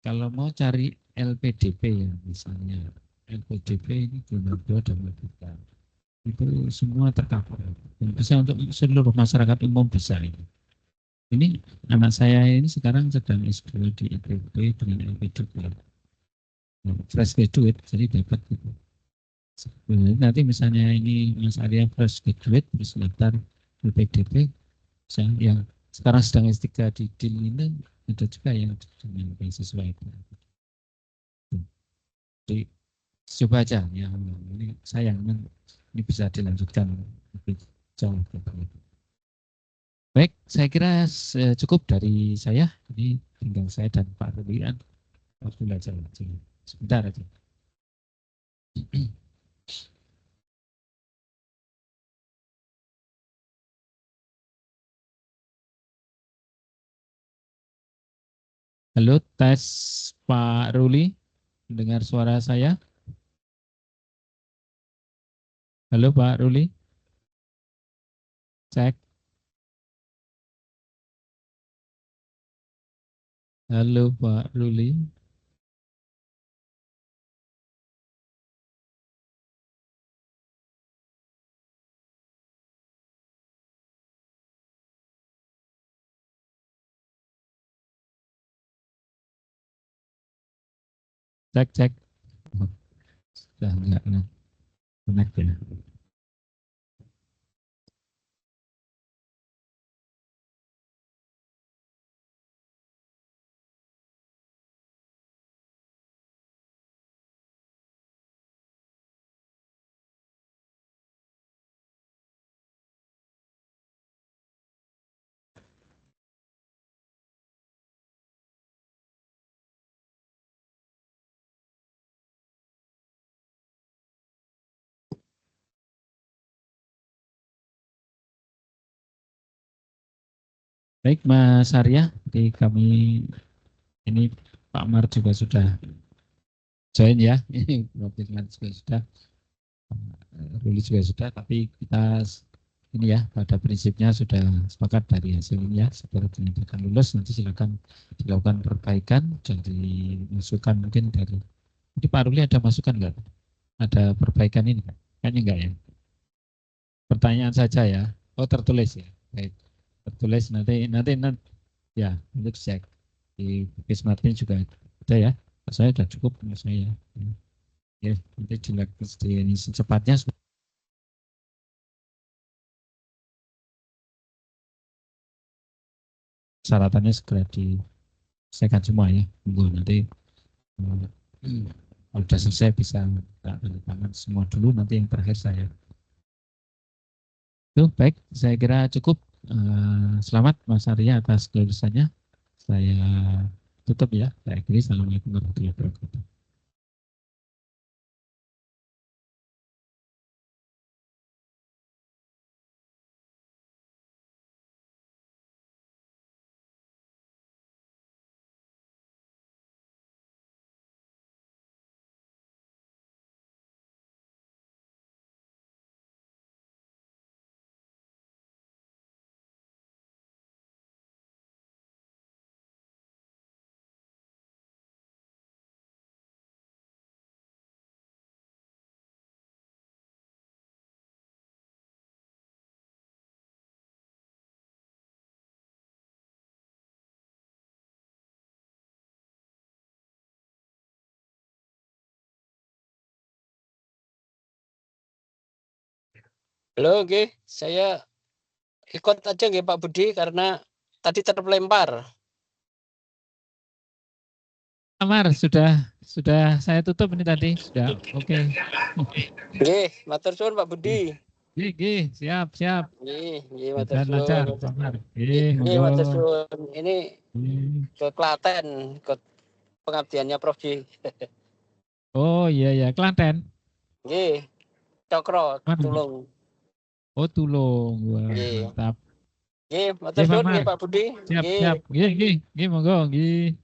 Speaker 3: kalau mau cari LPDP ya misalnya, LPDP ini jumlah 2,2 juta. Itu semua tercover. Dan bisa untuk seluruh masyarakat umum bisa ini. Ini anak saya ini sekarang sedang S2 di ITB dengan LPDP. Fresh graduate, jadi dapat gitu. Nanti misalnya ini Mas Arya fresh graduate terus daftar LPDP, yang sekarang sedang S3 di DIN ini ada juga yang dengan beasiswa itu. Jadi coba aja ya, ini sayang ini bisa dilanjutkan lebih jauh. Baik, saya kira cukup dari saya. Ini tinggal saya dan Pak Rudian harus belajar sebentar aja. Halo, tes Pak Ruli, mendengar suara saya? Halo Pak Ruli, cek. Halo Pak Ruli. Cek. Oh, sudah enggak connect ya. Baik Mas Arya, di kami ini Pak Mar juga sudah join ya. Ini Pak Mar juga sudah, Ruli juga sudah, tapi kita ini ya pada prinsipnya sudah sepakat dari hasil ini ya. Setelah dinyatakan lulus nanti silakan dilakukan perbaikan, jadi masukan mungkin dari. Jadi Pak Ruli ada masukan enggak? Ada perbaikan ini? Kayaknya enggak ya. Pertanyaan saja ya. Oh tertulis ya. Baik. Tertulis nanti ya nanti cek di Chris Martin juga ada ya. Saya sudah cukup menurut saya. Ya, nanti dilakukan ini secepatnya. Syaratannya segera diselesaikan semua ya. Tunggu nanti kalau sudah selesai bisa tanda tangan semua dulu, nanti yang terakhir saya. Tuh baik, saya kira cukup. Selamat Mas Arya atas kelulusannya. Saya tutup ya. Saya akhiri. Assalamualaikum warahmatullahi wabarakatuh.
Speaker 1: Halo, oke. Saya ikut aja nggih Pak Budi karena tadi terlempar.
Speaker 3: Amar sudah saya tutup ini tadi sudah oke.
Speaker 1: Nggih, matur suwun Pak Budi.
Speaker 3: Nggih, siap.
Speaker 1: Nggih, matur
Speaker 3: Dan lancar,
Speaker 1: suwun.
Speaker 3: Amar.
Speaker 1: Nggih, matur suwun. Ini ke Klaten, ke pengabdiannya Prof J.
Speaker 3: Oh iya, Klaten.
Speaker 1: Nggih, Cokro,
Speaker 3: Mana?
Speaker 1: Tulung.
Speaker 3: Oh Tulung, wah
Speaker 1: Nggih.
Speaker 3: mantap.
Speaker 1: Nggih, matur suwun nggih Pak Budi.
Speaker 3: Siap. Nggih, monggo, nggih.